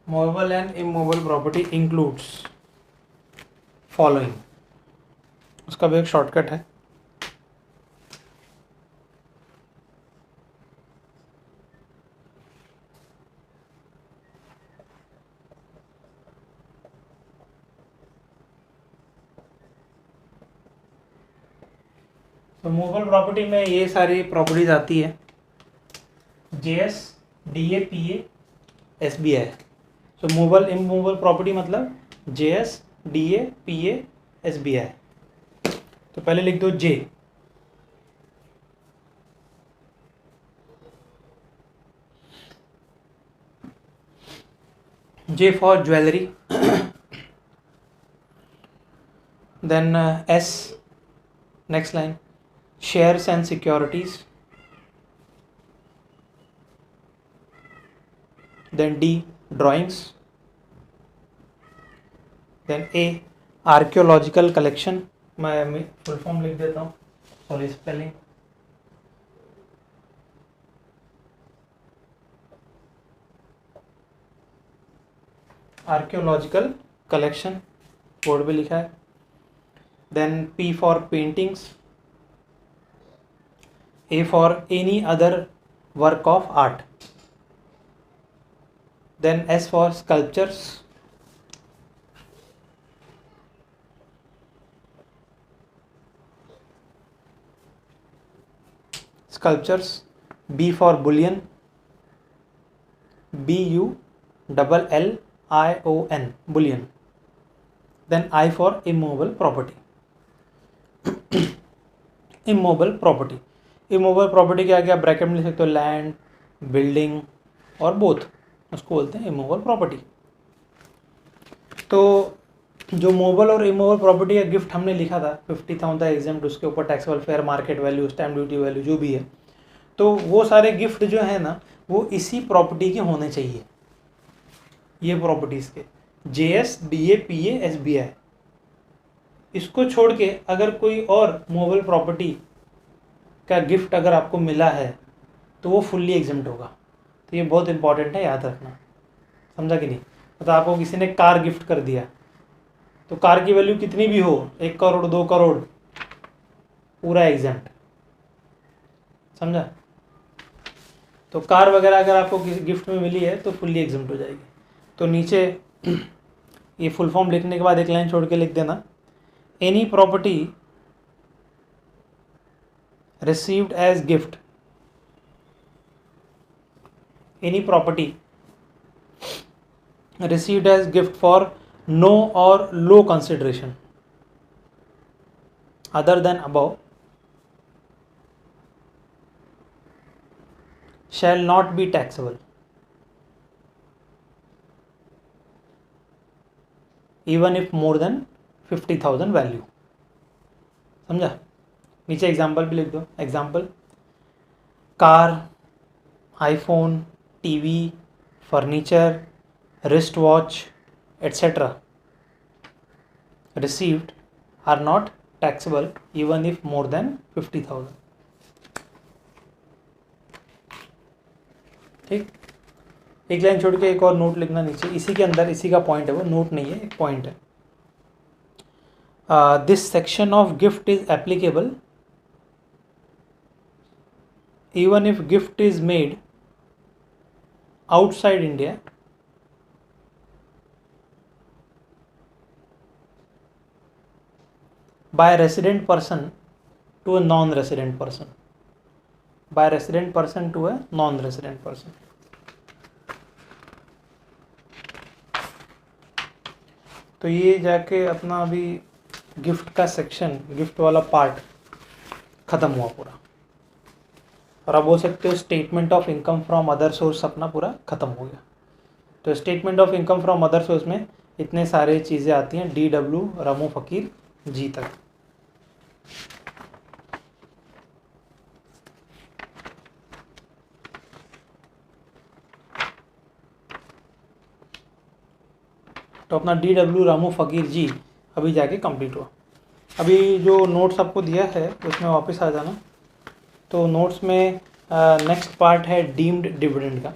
Movable and immovable property includes following। उसका भी एक शॉर्टकट है। तो मूवेबल प्रॉपर्टी में ये सारी प्रॉपर्टीज आती है, जेएस, डीए, पीए, एसबीआई। तो मूवेबल इमूवेबल प्रॉपर्टी मतलब जेएस, डीए, पीए, एसबीआई। तो पहले लिख दो J. J for jewellery, then S, next line, shares and securities, then D, drawings, then A, archaeological collection। मैं फुल फॉर्म लिख देता हूँ, sorry spelling. Archaeological collection, board पे लिखा है। देन P for paintings, A for any other work of art, then S for sculptures, sculptures, B for bullion, BULLION, bullion. Then I for immovable property. Immovable property, immovable property क्या क्या bracket में लिख सकते हो, लैंड, बिल्डिंग और both, उसको बोलते हैं इमोबल प्रॉपर्टी। तो जो मोबल और इमोबल प्रॉपर्टी का गिफ्ट हमने लिखा था 50,000 था एग्जाम्प्ट, उसके ऊपर taxable fair market value, stamp duty value जो भी है, तो वो सारे गिफ्ट जो है ना वो इसी प्रॉपर्टी के होने चाहिए। ये प्रॉपर्टीज़ के JS DA PA SBI, इसको छोड़ के अगर कोई और मोबल प्रॉपर्टी का गिफ्ट अगर आपको मिला है तो वो फुल्ली एग्जम्प्ट होगा। तो ये बहुत इंपॉर्टेंट है, याद रखना, समझा कि नहीं। मतलब आपको किसी ने कार गिफ्ट कर दिया तो कार की वैल्यू कितनी भी हो, 1 करोड़ 2 करोड़, पूरा एग्जम्प्ट, समझा। तो कार वगैरह अगर आपको किसी गिफ्ट में मिली है तो फुल्ली एग्जम्प्ट हो जाएगी। तो नीचे ये फुल फॉर्म लिखने के बाद एक लाइन छोड़ के लिख देना, any property received as gift, any property received as gift for no or low consideration other than above shall not be taxable even if more than 50,000 value, समझा। नीचे एग्जाम्पल भी लिख दो, example car, iPhone, TV, furniture, wrist watch, etc. received are not taxable even if more than 50,000। ठीक, एक line छोड़ के एक और नोट लिखना नीचे, इसी के अंदर, इसी का पॉइंट है, वो नोट नहीं है, एक पॉइंट है। This section of gift is applicable even if gift is made outside India by a resident person to a non-resident person, by a resident person to a non-resident person। तो ये जाके अपना अभी gift का section, gift वाला part ख़त्म हुआ पूरा, और आप बोल सकते हो statement of income from other source अपना पूरा ख़त्म हो गया। तो statement of income from other source में इतने सारे चीज़ें आती हैं, DW रामू फ़कीर जी तक। तो अपना DW रामू फ़कीर जी अभी जाके कंप्लीट हुआ। अभी जो नोट्स आपको दिया है उसमें वापस आ जाना। तो नोट्स में नेक्स्ट पार्ट है डीम्ड डिविडेंड का,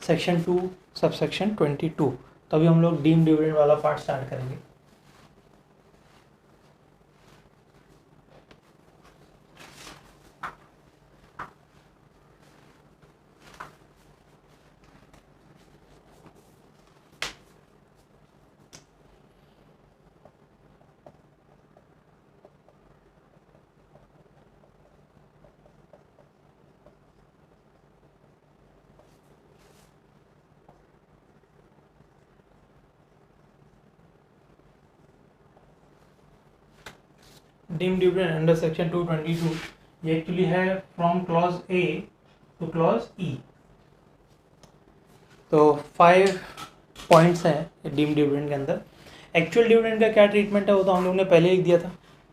सेक्शन 2 सबसेक्शन 22। तो अभी हम लोग डीम्ड डिविडेंड वाला पार्ट स्टार्ट करेंगे। डीम्ड डिविडेंड अंडर सेक्शन 222 ये एक्चुअली है from clause A two clause E। तो 5 पॉइंट्स हैं डीम्ड डिविडेंड के अंदर। एक्चुअल डिविडेंड का क्या ट्रीटमेंट है वो तो हम लोग ने पहले लिख दिया था,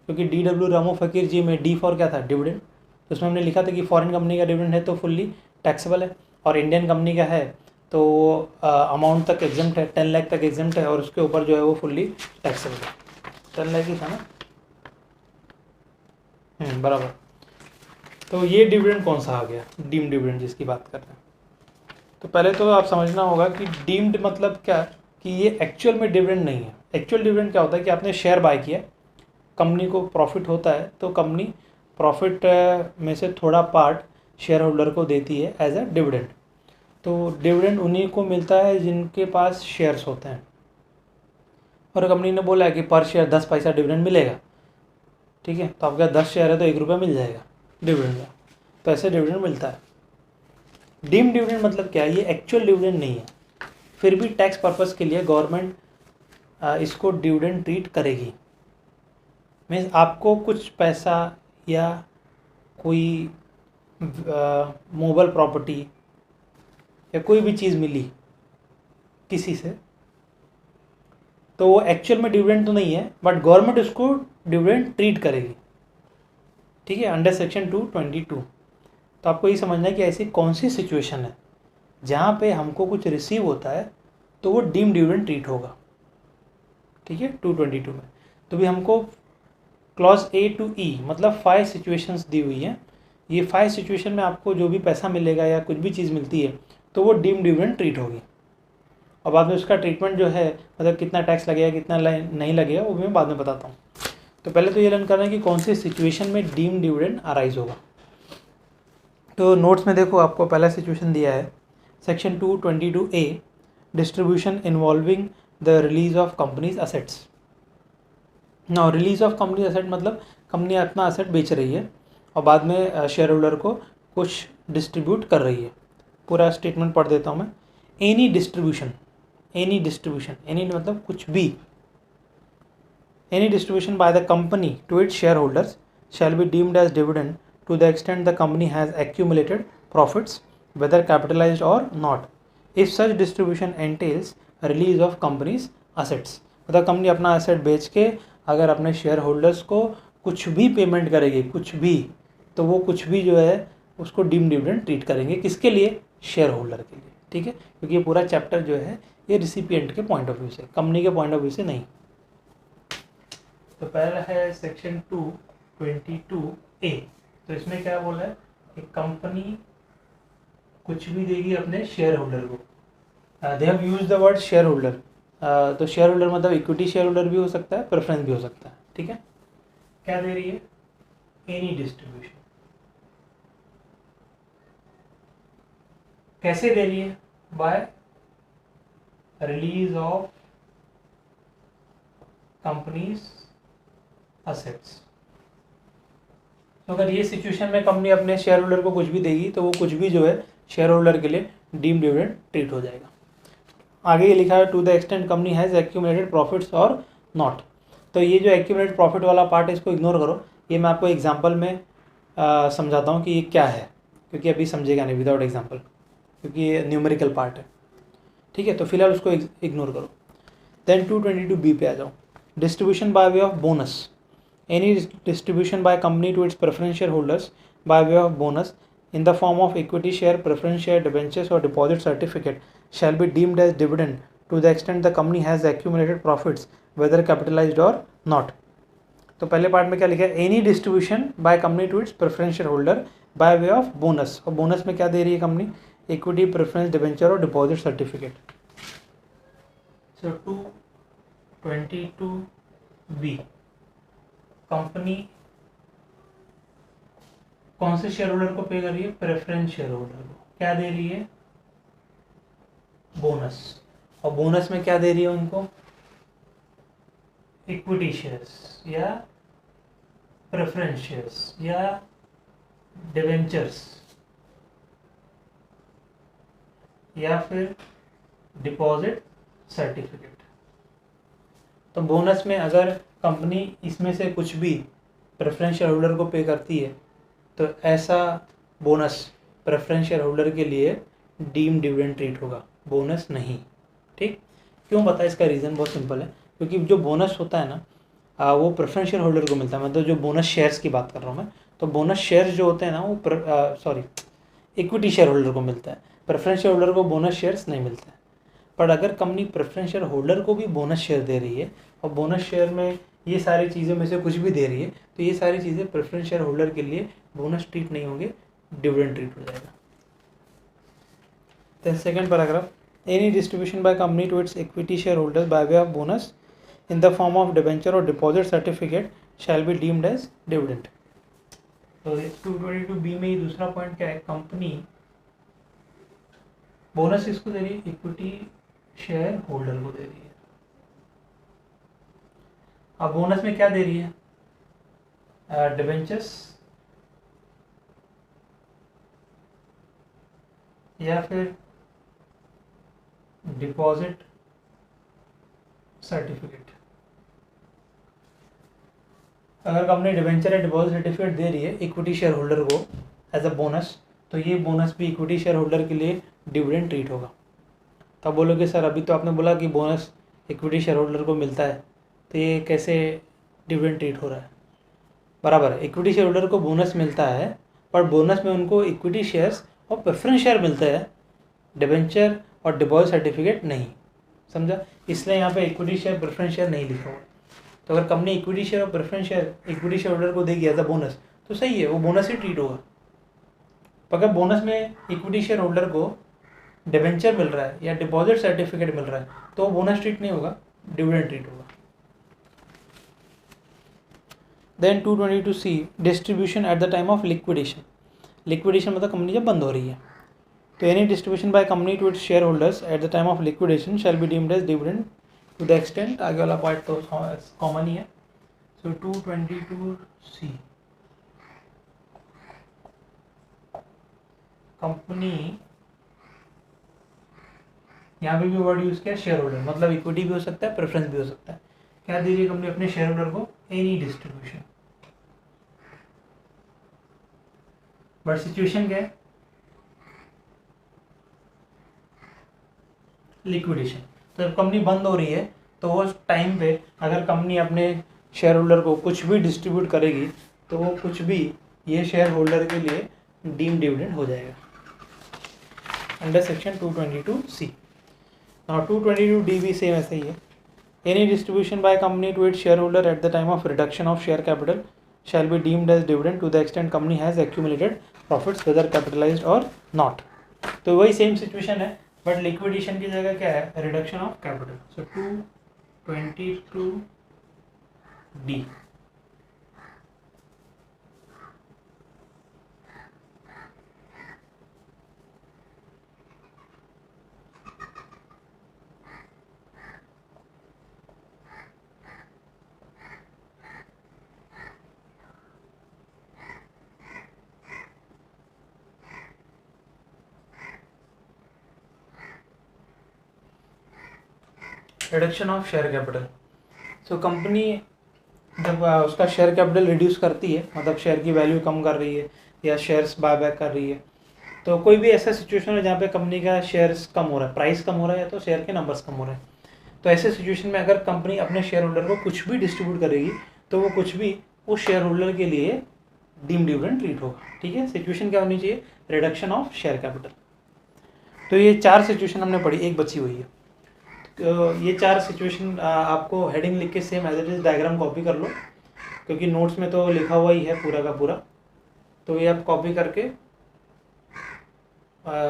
क्योंकि DW रामू फ़कीर जी में D फॉर क्या था, डिविडेंड। तो उसमें हमने लिखा था कि फॉरेन कंपनी का डिविडेंड है तो फुल्ली टैक्सेबल है, और इंडियन कंपनी का है तो अमाउंट तक एग्जम्प्ट है, 10 लाख तक एग्जम्प्ट है, और उसके ऊपर जो है वो फुल्ली टैक्सेबल है। 10 लाख ही था ना, बराबर। तो ये डिविडेंड कौन सा आ गया, डीम्ड डिविडेंड जिसकी बात कर रहे हैं। तो पहले तो आप समझना होगा कि डीम्ड मतलब क्या, कि ये एक्चुअल में डिविडेंड नहीं है। एक्चुअल डिविडेंड क्या होता है कि आपने शेयर बाय किया, कंपनी को प्रॉफिट होता है तो कंपनी प्रॉफिट में से थोड़ा पार्ट शेयर होल्डर को देती है एज अ डिविडेंड। तो डिविडेंड उन्हीं को मिलता है जिनके पास शेयर्स होते हैं, और कंपनी ने बोला है कि पर शेयर 10 पैसा डिविडेंड मिलेगा, ठीक है। तो आपका 10 शेयर है तो 1 रुपया मिल जाएगा डिविडेंड का। तो ऐसे डिविडेंड मिलता है। डीम डिविडेंड मतलब क्या है, ये एक्चुअल डिविडेंड नहीं है, फिर भी टैक्स पर्पस के लिए गवर्नमेंट इसको डिविडेंड ट्रीट करेगी। मीन्स आपको कुछ पैसा या कोई मोबाइल प्रॉपर्टी या कोई भी चीज़ मिली किसी से, तो वो एक्चुअल में डिविडेंड तो नहीं है, बट गवर्नमेंट उसको डिविडेंड ट्रीट करेगी, ठीक है, अंडर सेक्शन 222। तो आपको ये समझना है कि ऐसी कौन सी सिचुएशन है जहाँ पे हमको कुछ रिसीव होता है तो वो डीम डिविडेंड ट्रीट होगा, ठीक है, 222 में। तो भी हमको क्लॉज ए टू ई मतलब 5 सिचुएशंस दी हुई हैं। ये 5 सिचुएशन में आपको जो भी पैसा मिलेगा या कुछ भी चीज़ मिलती है तो वो डीम डिविडेंड ट्रीट होगी। और बाद में उसका ट्रीटमेंट जो है, मतलब कितना टैक्स लगेगा कितना नहीं लगेगा, वो मैं बाद में बताता हूँ। तो पहले तो ये लर्न करना है कि कौन सी सिचुएशन में डीम डिविडेंड अराइज होगा। तो नोट्स में देखो आपको पहला सिचुएशन दिया है, section 222A, distribution involving the release of companies assets. Now release of company asset मतलब कंपनी अपना असेट बेच रही है और बाद में शेयर होल्डर को कुछ डिस्ट्रीब्यूट कर रही है। पूरा स्टेटमेंट पढ़ देता हूँ मैं। एनी डिस्ट्रीब्यूशन, एनी मतलब कुछ भी, any distribution by the company to its share holders shall be deemed as dividend to the extent the company has accumulated profits, whether capitalized or not, if such distribution entails release of company's assets। मतलब company अपना asset बेच के अगर अपने share holders को कुछ भी payment करेगी, कुछ भी, तो वो कुछ भी जो है उसको डीम डिविडेंड ट्रीट करेंगे। किसके लिए? शेयर होल्डर के लिए, ठीक है, क्योंकि ये पूरा चैप्टर जो है ये रिसिपिएंट के पॉइंट ऑफ व्यू से, कंपनी के पॉइंट ऑफ व्यू से नहीं। तो पहला है सेक्शन 222A। तो इसमें क्या बोला है कि कंपनी कुछ भी देगी अपने शेयर होल्डर को। They have use the word share holder. तो शेयर होल्डर मतलब इक्विटी शेयर होल्डर भी हो सकता है, प्रेफरेंस भी हो सकता है, ठीक है। क्या दे रही है? Any distribution. कैसे दे रही है? By release of companies assets. तो अगर ये सिचुएशन में कंपनी अपने शेयर होल्डर को कुछ भी देगी तो वो कुछ भी जो है शेयर होल्डर के लिए डीम डिविडेंड ट्रीट हो जाएगा। आगे ये लिखा है to the extent company has accumulated profits और नॉट। तो ये जो एक्यूमुलेटेड प्रॉफिट वाला पार्ट है इसको इग्नोर करो, ये मैं आपको एग्जांपल में समझाता हूँ कि ये क्या है, क्योंकि अभी समझेगा नहीं विदाउट एग्जांपल, क्योंकि ये न्यूमेरिकल पार्ट है, ठीक है। तो फिलहाल उसको इग्नोर करो। देन 222B पे आ जाओ। Distribution by way of bonus. Any distribution by company to its preference shareholders by way of bonus in the form of equity share, preference share, debentures or deposit certificate shall be deemed as dividend to the extent the company has accumulated profits, whether capitalized or not। तो पहले part में क्या लिखा है? Any distribution by company to its preference share holder by way of bonus. और bonus में क्या दे रही है कंपनी? इक्विटी, प्रेफरेंस, डिबेंचर और deposit certificate. So 222B, company कौन से शेयर होल्डर को पे कर रही है? प्रेफरेंस शेयर होल्डर को। क्या दे रही है? बोनस। और बोनस में क्या दे रही है उनको? इक्विटी शेयर्स या प्रेफरेंस शेयर्स या डिवेंचर्स या फिर डिपॉजिट सर्टिफिकेट। तो बोनस में अगर कंपनी इसमें से कुछ भी प्रेफरेंस शेयर होल्डर को पे करती है तो ऐसा बोनस प्रेफरेंस शेयर होल्डर के लिए डीम डिविडेंड ट्रीट होगा, बोनस नहीं, ठीक। क्यों पता है? इसका रीज़न बहुत सिंपल है, क्योंकि जो बोनस होता है ना वो प्रेफरेंस शेयर होल्डर को मिलता है। मतलब जो बोनस शेयर्स की बात कर रहा हूँ मैं, तो बोनस शेयर्स जो होते हैं ना वो इक्विटी शेयर होल्डर को मिलता है, प्रेफरेंस शेयर होल्डर को बोनस शेयर्स नहीं मिलता है। पर अगर कंपनी प्रेफरेंस शेयर होल्डर को भी बोनस शेयर दे रही है और बोनस शेयर में ये सारी चीज़ों में से कुछ भी दे रही है, तो ये सारी चीज़ें प्रेफरेंस शेयर होल्डर के लिए बोनस ट्रीट नहीं होंगे, डिविडेंड ट्रीट हो जाएगा। Then second paragraph, any distribution by company to its equity share holders by way of bonus in the form of debenture और deposit certificate shall be deemed as dividend. तो 222B में ये दूसरा point क्या है? Company bonus किसको दे रही है? इक्विटी शेयर होल्डर को दे रही है। अब बोनस में क्या दे रही है? डिबेंचर्स या फिर डिपॉजिट सर्टिफिकेट। अगर कंपनी डिवेंचर या डिपॉजिट सर्टिफिकेट दे रही है इक्विटी शेयर होल्डर को एज अ बोनस, तो ये बोनस भी इक्विटी शेयर होल्डर के लिए डिविडेंड ट्रीट होगा। तो आप बोलोगे सर अभी तो आपने बोला कि बोनस इक्विटी शेयर होल्डर को मिलता है, तो ये कैसे डिविडेंड ट्रीट हो रहा है? बराबर है, इक्विटी शेयर होल्डर को बोनस मिलता है, पर बोनस में उनको इक्विटी शेयर्स और प्रेफरेंस शेयर मिलते हैं, डिवेंचर और डिपॉजिट सर्टिफिकेट नहीं। समझा? इसलिए यहाँ पे इक्विटी शेयर प्रेफरेंस शेयर नहीं लिखा हुआ। तो अगर कंपनी इक्विटी शेयर और preference share equity share holder को देगी एज अ बोनस, तो सही है, वो बोनस ही ट्रीट होगा। पर अगर बोनस में इक्विटी शेयर होल्डर को डिवेंचर मिल रहा है या डिपॉजिट सर्टिफिकेट मिल रहा है, तो वो बोनस ट्रीट नहीं होगा, डिविडेंड ट्रीट होगा। Then 222C distribution at the time of liquidation. Liquidation मतलब कंपनी जब बंद हो रही है, तो any distribution by company to its share holders at the time of liquidation shall be deemed as dividend to the extent, आगे वाला part तो कॉमन ही है। सो 222C कंपनी, यहाँ पे भी वर्ड यूज किया शेयर होल्डर, मतलब इक्विटी भी हो सकता है, प्रेफरेंस भी हो सकता है। क्या दीजिए कंपनी अपने शेयर होल्डर को? Any distribution. बट सिचुएशन क्या है? लिक्विडेशन। तो जब कंपनी बंद हो रही है, तो वो टाइम पे अगर कंपनी अपने शेयर होल्डर को कुछ भी डिस्ट्रीब्यूट करेगी, तो वो कुछ भी ये शेयर होल्डर के लिए डीम डिविडेंड हो जाएगा under section 222C। Now 222D भी सेम ऐसा ही है। Any distribution by company to its share holder at the time of reduction of share capital shall be deemed as dividend to the extent company has accumulated profits whether capitalised और not. तो वही same situation है, but liquidation की जगह क्या है? Reduction of capital. So 222D। Reduction of share capital. So company जब उसका शेयर कैपिटल रिड्यूस करती है, मतलब शेयर की वैल्यू कम कर रही है या शेयर्स बाय बैक कर रही है, तो कोई भी ऐसा सिचुएशन है जहाँ पे कंपनी का शेयर्स कम हो रहा है, प्राइस कम हो रहा है, या तो शेयर के नंबर्स कम हो रहे हैं, तो ऐसे सिचुएशन में अगर कंपनी अपने शेयर होल्डर को कुछ भी डिस्ट्रीब्यूट करेगी, तो वो कुछ भी उस शेयर होल्डर के लिए डीम डिविडेंड ट्रीट होगा। ठीक है, सिचुएशन क्या होनी चाहिए? Reduction of share capital. तो ये 4 सिचुएशन हमने पढ़ी, एक बची हुई है। तो ये 4 सिचुएशन आपको हेडिंग लिख के same as it is diagram copy कर लो, क्योंकि नोट्स में तो लिखा हुआ ही है पूरा का पूरा, तो ये आप कॉपी करके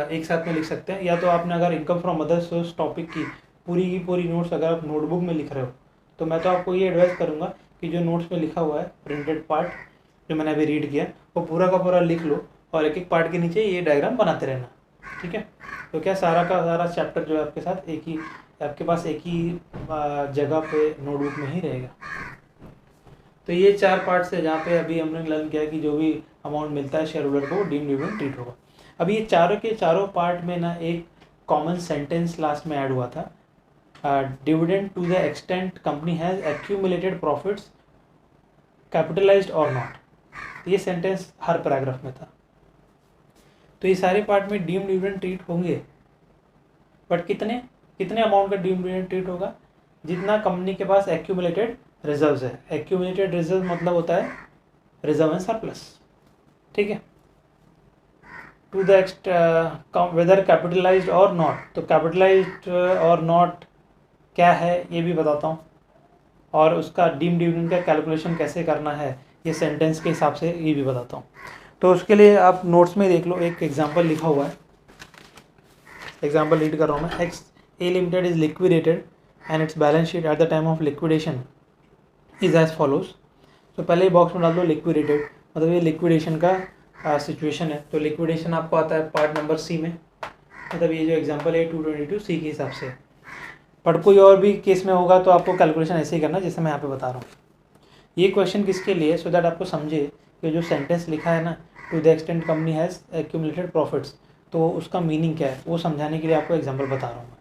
एक साथ में लिख सकते हैं। या तो आपने अगर income from other source topic की पूरी नोट्स अगर आप नोटबुक में लिख रहे हो, तो मैं तो आपको ये एडवाइस करूँगा कि जो नोट्स में लिखा हुआ है प्रिंटेड पार्ट जो मैंने अभी रीड किया, वो पूरा का पूरा लिख लो और एक एक पार्ट के नीचे ये डायग्राम बनाते रहना। ठीक है, तो क्या सारा का सारा चैप्टर जो है आपके साथ आपके पास एक ही जगह पे नोटबुक में ही रहेगा। तो ये 4 पार्ट्स है जहाँ पे अभी हमने लर्न किया कि जो भी अमाउंट मिलता है शेयर होल्डर को डीम डिविडेंड ट्रीट होगा। अभी ये चारों के चारों पार्ट में ना एक कॉमन सेंटेंस लास्ट में ऐड हुआ था, dividend to the extent company has accumulated profits capitalised और नॉट। ये सेंटेंस हर पैराग्राफ में था। तो ये सारे पार्ट में डीम डिविडेंड ट्रीट होंगे, बट कितने अमाउंट का डीम डिविडेंड ट्रीट होगा? जितना कंपनी के पास एक्यूमुलेटेड रिजर्व्स है। एक्यूमुलेटेड रिजर्व मतलब होता है रिजर्व एंड सरप्लस। ठीक है, टू द वेदर कैपिटलाइज्ड और नॉट। तो कैपिटलाइज्ड और नॉट क्या है ये भी बताता हूँ, और उसका डीम डिविडेंड का कैलकुलेशन कैसे करना है ये सेंटेंस के हिसाब से ये भी बताता हूँ। तो उसके लिए आप नोट्स में देख लो, एक एग्जांपल लिखा हुआ है, एग्जांपल रीड कर रहा हूँ मैं। X A limited is liquidated and its balance sheet at the time of liquidation is as follows. तो पहले ही बॉक्स में डाल दो लिक्विडेटेड, मतलब ये लिक्विडेशन का सिचुएशन है। तो लिक्विडेशन आपको आता है पार्ट नंबर सी में, मतलब ये जो एग्जांपल है 222C के हिसाब से। बट कोई और भी केस में होगा तो आपको कैलकुलेशन ऐसे ही करना जैसे मैं यहाँ पे बता रहा हूँ। ये क्वेश्चन किसके लिए? सो दैट आपको समझे कि जो सेंटेंस लिखा है ना, to the extent company has accumulated profits, तो उसका मीनिंग क्या है वो समझाने के लिए आपको एग्जांपल बता रहा हूँ मैं।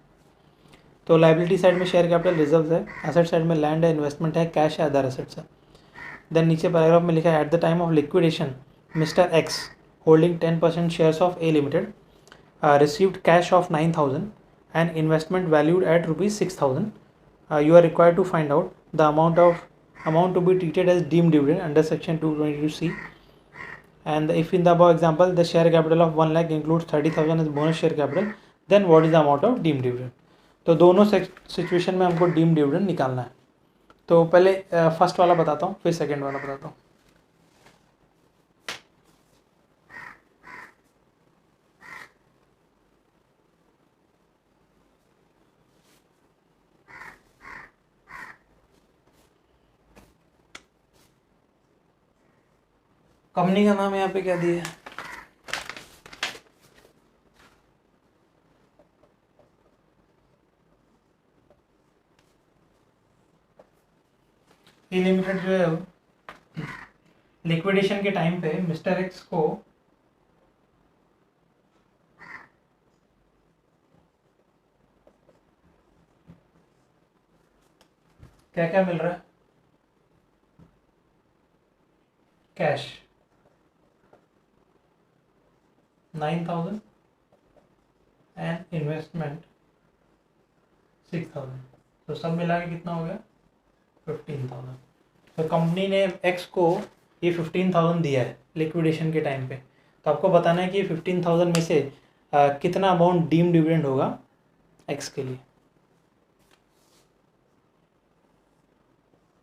तो लाइबिलिटी साइड में शेयर कैपिटल रिजर्व है, एसेट साइड में लैंड है, इन्वेस्टमेंट है, कैश है, अदर एसेट्स है। देन नीचे पैराग्राफ में लिखा है eight the time of liquidation mister x holding 10% shares of A limited received cash of 9,000 and investment valued at rupees 6,000. You are required to find out the amount to be treated as deemed dividend under section 222C. And if in the above example the share capital of 1 lakh includes 30,000 as bonus share capital, then what is the amount of deemed dividend? तो दोनों situation में हमको deem dividend निकालना है। तो पहले first वाला बताता हूँ, फिर सेकेंड वाला बताता हूँ। कंपनी का नाम यहाँ पे क्या दिया है? ए लिमिटेड जो है लिक्विडेशन के टाइम पे मिस्टर एक्स को क्या क्या मिल रहा है? कैश 9,000 एंड इन्वेस्टमेंट 6,000, तो सब मिला के कितना हो गया? 15,000। तो कंपनी ने एक्स को ये 15,000 दिया है लिक्विडेशन के टाइम पे, तो आपको बताना है कि 15,000 में से कितना अमाउंट डीम डिविडेंड होगा एक्स के लिए।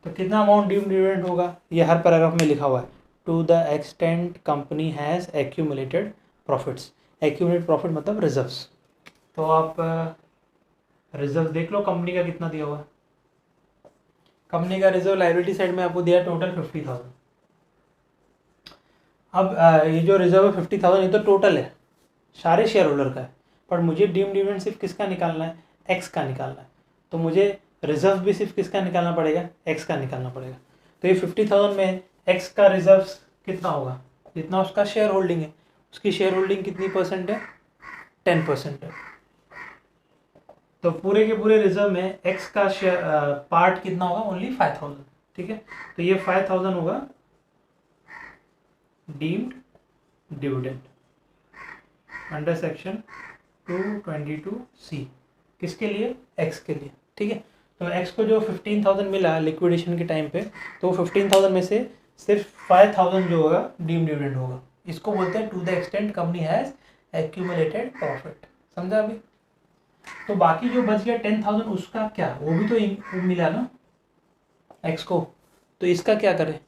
तो कितना अमाउंट डीम डिविडेंड होगा ये हर पैराग्राफ में लिखा हुआ है। To the extent company has accumulated profits. Accumulated profit मतलब रिजर्व्स। तो आप रिजर्व देख लो कंपनी का कितना दिया हुआ है। कंपनी का रिजर्व लायबिलिटी साइड में आपको दिया टोटल 50,000। अब ये जो रिजर्व है 50,000 ये तो टोटल है, सारे शेयर होल्डर का है, पर मुझे डीम डिविडेंड सिर्फ किसका निकालना है? एक्स का निकालना है। तो मुझे रिजर्व भी सिर्फ किसका निकालना पड़ेगा? एक्स का निकालना पड़ेगा। तो ये 50,000 में एक्स का रिजर्व कितना होगा? जितना उसका शेयर होल्डिंग है, उसकी शेयर होल्डिंग कितनी परसेंट है? 10% है। तो पूरे के पूरे रिजर्व में एक्स का शेयर पार्ट कितना होगा? ओनली 5,000। ठीक है, तो ये 5,000 होगा deemed dividend under section 222C। किसके लिए? एक्स के लिए। ठीक है, तो एक्स को जो 15,000 मिला लिक्विडेशन के टाइम पे, तो 15,000 में से सिर्फ 5,000 जो होगा डीम डिविडेंड होगा। इसको बोलते हैं to the extent company has accumulated profit. समझा अभी? तो बाकी जो बच गया 10,000 उसका क्या? वो भी तो मिला ना एक्स को, तो इसका क्या करें?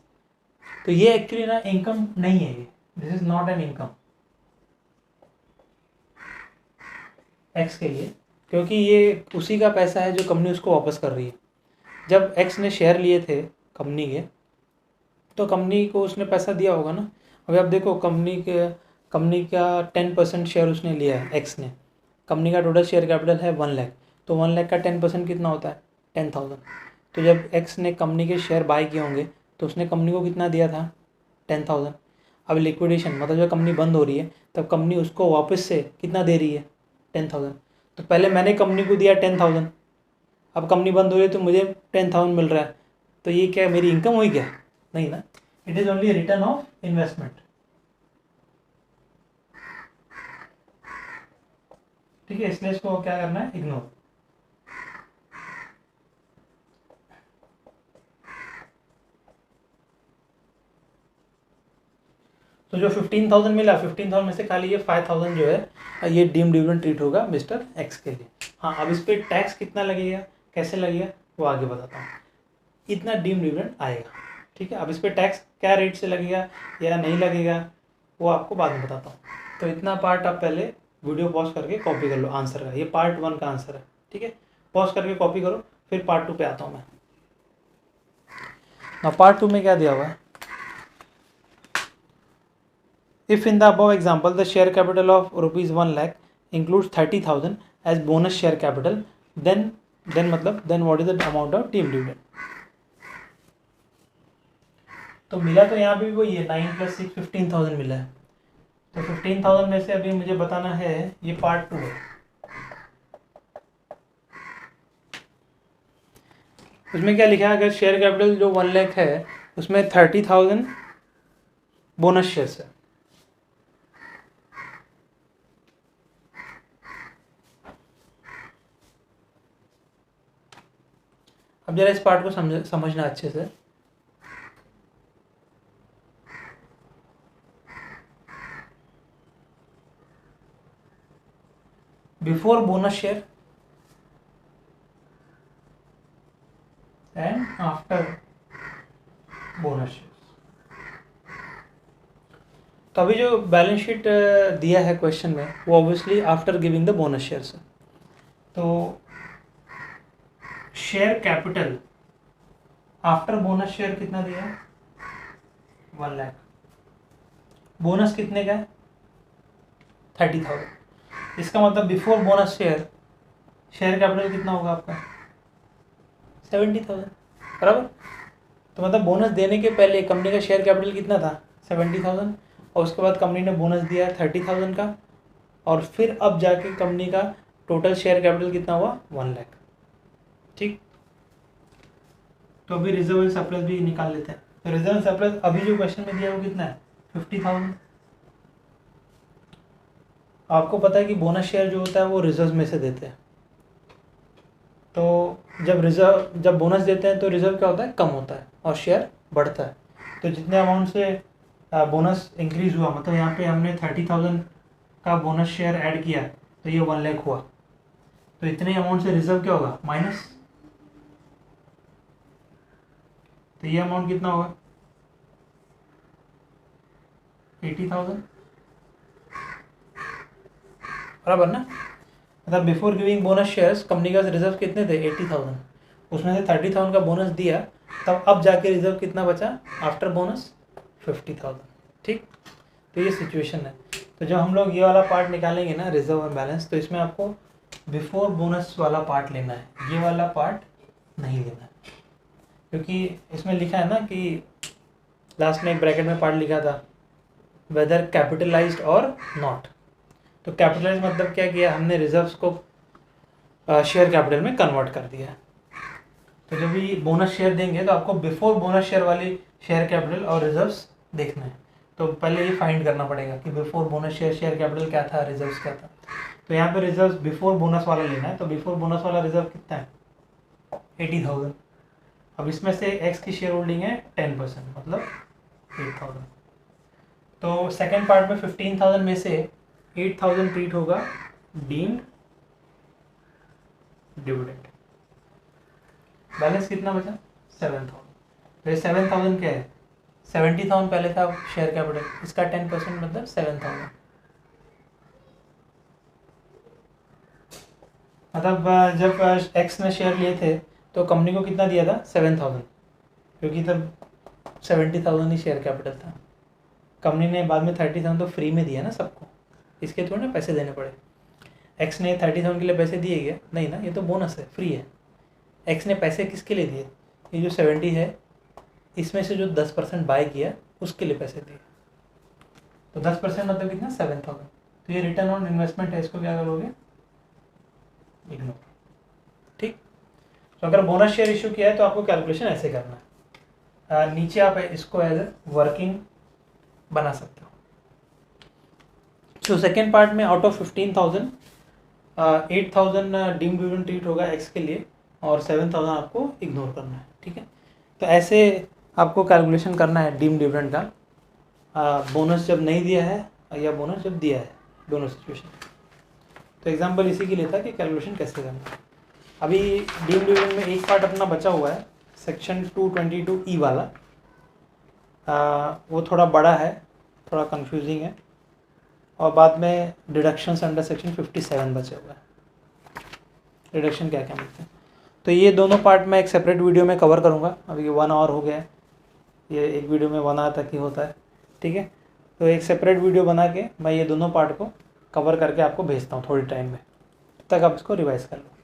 तो ये एक्चुअली ना इनकम नहीं है, ये this is not an income x के लिए, क्योंकि ये उसी का पैसा है जो कंपनी उसको वापस कर रही है। जब एक्स ने शेयर लिए थे कंपनी के, तो कंपनी को उसने पैसा दिया होगा ना। अभी आप देखो कंपनी का 10% शेयर उसने लिया है एक्स ने। कंपनी का टोटल शेयर कैपिटल है 1 लाख, तो 1 लाख का 10% कितना होता है? 10,000। तो जब एक्स ने कंपनी के शेयर बाय किए होंगे तो उसने कंपनी को कितना दिया था? 10,000। अब लिक्विडेशन मतलब जब कंपनी बंद हो रही है तब कंपनी उसको वापस से कितना दे रही है? 10,000। तो पहले मैंने कंपनी को दिया 10,000, अब कंपनी बंद हो रही है तो मुझे 10,000 मिल रहा है, तो ये क्या मेरी इनकम हुई क्या? नहीं ना, it is only return of investment. ठीक है, इसलिए इसको क्या करना है? इग्नोर। तो जो 15,000 मिला, 15,000 में से खाली ये 5,000 जो है ये डीम डिविडेंड ट्रीट होगा मिस्टर एक्स के लिए। हाँ, अब इस पर टैक्स कितना लगेगा, कैसे लगेगा वो आगे बताता हूँ। इतना डीम डिविडेंड आएगा। ठीक है, अब इस पर टैक्स क्या रेट से लगेगा या नहीं लगेगा वो आपको बाद में बताता हूँ। तो इतना पार्ट आप पहले वीडियो पॉज करके कॉपी कर लो आंसर का। ये पार्ट 1 का आंसर है। ठीक है, पॉज करके कॉपी करो, फिर पार्ट 2 पे आता हूँ मैं। ना पार्ट 2 में क्या दिया हुआ है? If in the above example the share capital of rupees 1 lakh includes 30,000 as bonus share capital, then what is the amount of deemed dividend? तो मिला तो यहाँ पे भी वही है 9 + 6 15,000 मिला है। तो 15,000 में से अभी मुझे बताना है, ये पार्ट 2 है। उसमें क्या लिखा है, अगर शेयर कैपिटल जो 1 लाख है उसमें 30,000 बोनस शेयर्स है। अब जरा इस पार्ट को समझना अच्छे से। Before bonus share and after bonus share. तो अभी जो बैलेंस शीट दिया है क्वेश्चन में वो obviously after giving the bonus shares है। तो share capital after bonus share कितना दिया है, 1 लाख। बोनस कितने का है, 30,000। इसका मतलब before bonus share share capital कितना होगा आपका, 70,000 बराबर। तो मतलब बोनस देने के पहले कंपनी का शेयर कैपिटल कितना था, 70,000, और उसके बाद कंपनी ने बोनस दिया 30,000 का, और फिर अब जाके कंपनी का टोटल शेयर कैपिटल कितना हुआ, 1 लाख। ठीक, तो अभी रिजर्व एंड सरप्लस भी निकाल लेते हैं। तो रिजर्व एंड सरप्लस अभी जो क्वेश्चन में दिया है वो कितना है, 50,000। आपको पता है कि बोनस शेयर जो होता है वो रिजर्व में से देते हैं। तो जब बोनस देते हैं तो रिजर्व क्या होता है, कम होता है और शेयर बढ़ता है। तो जितने अमाउंट से बोनस इंक्रीज हुआ, मतलब यहाँ पे हमने 30,000 का बोनस शेयर ऐड किया तो ये 1 लाख हुआ, तो इतने अमाउंट से रिजर्व क्या होगा, माइनस। तो ये अमाउंट कितना होगा, 80,000 बराबर ना। मतलब before giving bonus shares company का रिजर्व कितने थे, 80,000, उसमें से 30,000 का बोनस दिया, तब अब जाके रिजर्व कितना बचा आफ्टर बोनस, 50,000। ठीक, तो ये सिचुएशन है। तो जब हम लोग ये वाला पार्ट निकालेंगे ना, रिजर्व और बैलेंस, तो इसमें आपको बिफोर बोनस वाला पार्ट लेना है, ये वाला पार्ट नहीं लेना है। क्योंकि इसमें लिखा है ना कि लास्ट में एक ब्रैकेट में पार्ट लिखा था, वेदर कैपिटलाइज्ड और नॉट। तो कैपिटलाइज मतलब क्या किया हमने, रिजर्व्स को शेयर कैपिटल में कन्वर्ट कर दिया। तो जब भी बोनस शेयर देंगे तो आपको बिफोर बोनस शेयर वाली शेयर कैपिटल और रिजर्व्स देखना है। तो पहले ये फाइंड करना पड़ेगा कि बिफोर बोनस शेयर कैपिटल क्या था, रिजर्व्स क्या था। तो यहाँ पे रिजर्व्स बिफोर बोनस वाला लेना है। तो बिफोर बोनस वाला रिजर्व कितना है, 80,000। अब इसमें से एक्स की शेयर होल्डिंग है 10%, मतलब 8,000। तो सेकेंड पार्ट में 15,000 में से 8,000 ट्रीट होगा डीम्ड डिविडेंड। बैलेंस कितना बचा, 7,000। तो ये 7,000 क्या है, 70,000 पहले था शेयर कैपिटल, इसका 10% मतलब 7,000। मतलब जब एक्स ने शेयर लिए थे तो कंपनी को कितना दिया था, 7,000, क्योंकि तब 70,000 ही शेयर कैपिटल था। कंपनी ने बाद में 30,000 तो फ्री में दिया ना सबको, इसके थोड़े ना पैसे देने पड़े। एक्स ने 30,000 के लिए पैसे दिए क्या, नहीं ना, ये तो बोनस है, फ्री है। एक्स ने पैसे किसके लिए दिए, ये जो 70 है इसमें से जो 10% बाय किया उसके लिए पैसे दिए। तो 10% मतलब कितना, 7,000। तो ये रिटर्न ऑन इन्वेस्टमेंट है, इसको क्या करोगे, इग्नोर। ठीक, तो अगर बोनस शेयर इशू किया है तो आपको कैलकुलेशन ऐसे करना है। नीचे आप इसको एज वर्किंग बना सकते हो। तो सेकेंड पार्ट में out of 15,000 8,000 deemed dividend treat होगा एक्स के लिए और 7,000 आपको इग्नोर करना है। ठीक है, तो ऐसे आपको कैलकुलेशन करना है डीम्ड डिविडेंड का, बोनस जब नहीं दिया है या बोनस जब दिया है, दोनों सिचुएशन। तो एग्जांपल इसी के लिए था कि कैलकुलेशन कैसे करना है। अभी डीम्ड डिविडेंड में एक पार्ट अपना बचा हुआ है, सेक्शन 222E वाला, वो थोड़ा बड़ा है, थोड़ा कंफ्यूजिंग है, और बाद में डिडक्शंस अंडर सेक्शन 57 बचे हुआ है। डिडक्शन क्या क्या मिलते हैं, तो ये दोनों पार्ट मैं एक सेपरेट वीडियो में कवर करूँगा। अभी ये 1 आवर हो गया है, ये एक वीडियो में 1 आवर तक ही होता है। ठीक है, तो एक सेपरेट वीडियो बना के मैं ये दोनों पार्ट को कवर करके आपको भेजता हूँ थोड़ी टाइम में, तब तक आप इसको रिवाइज कर लो।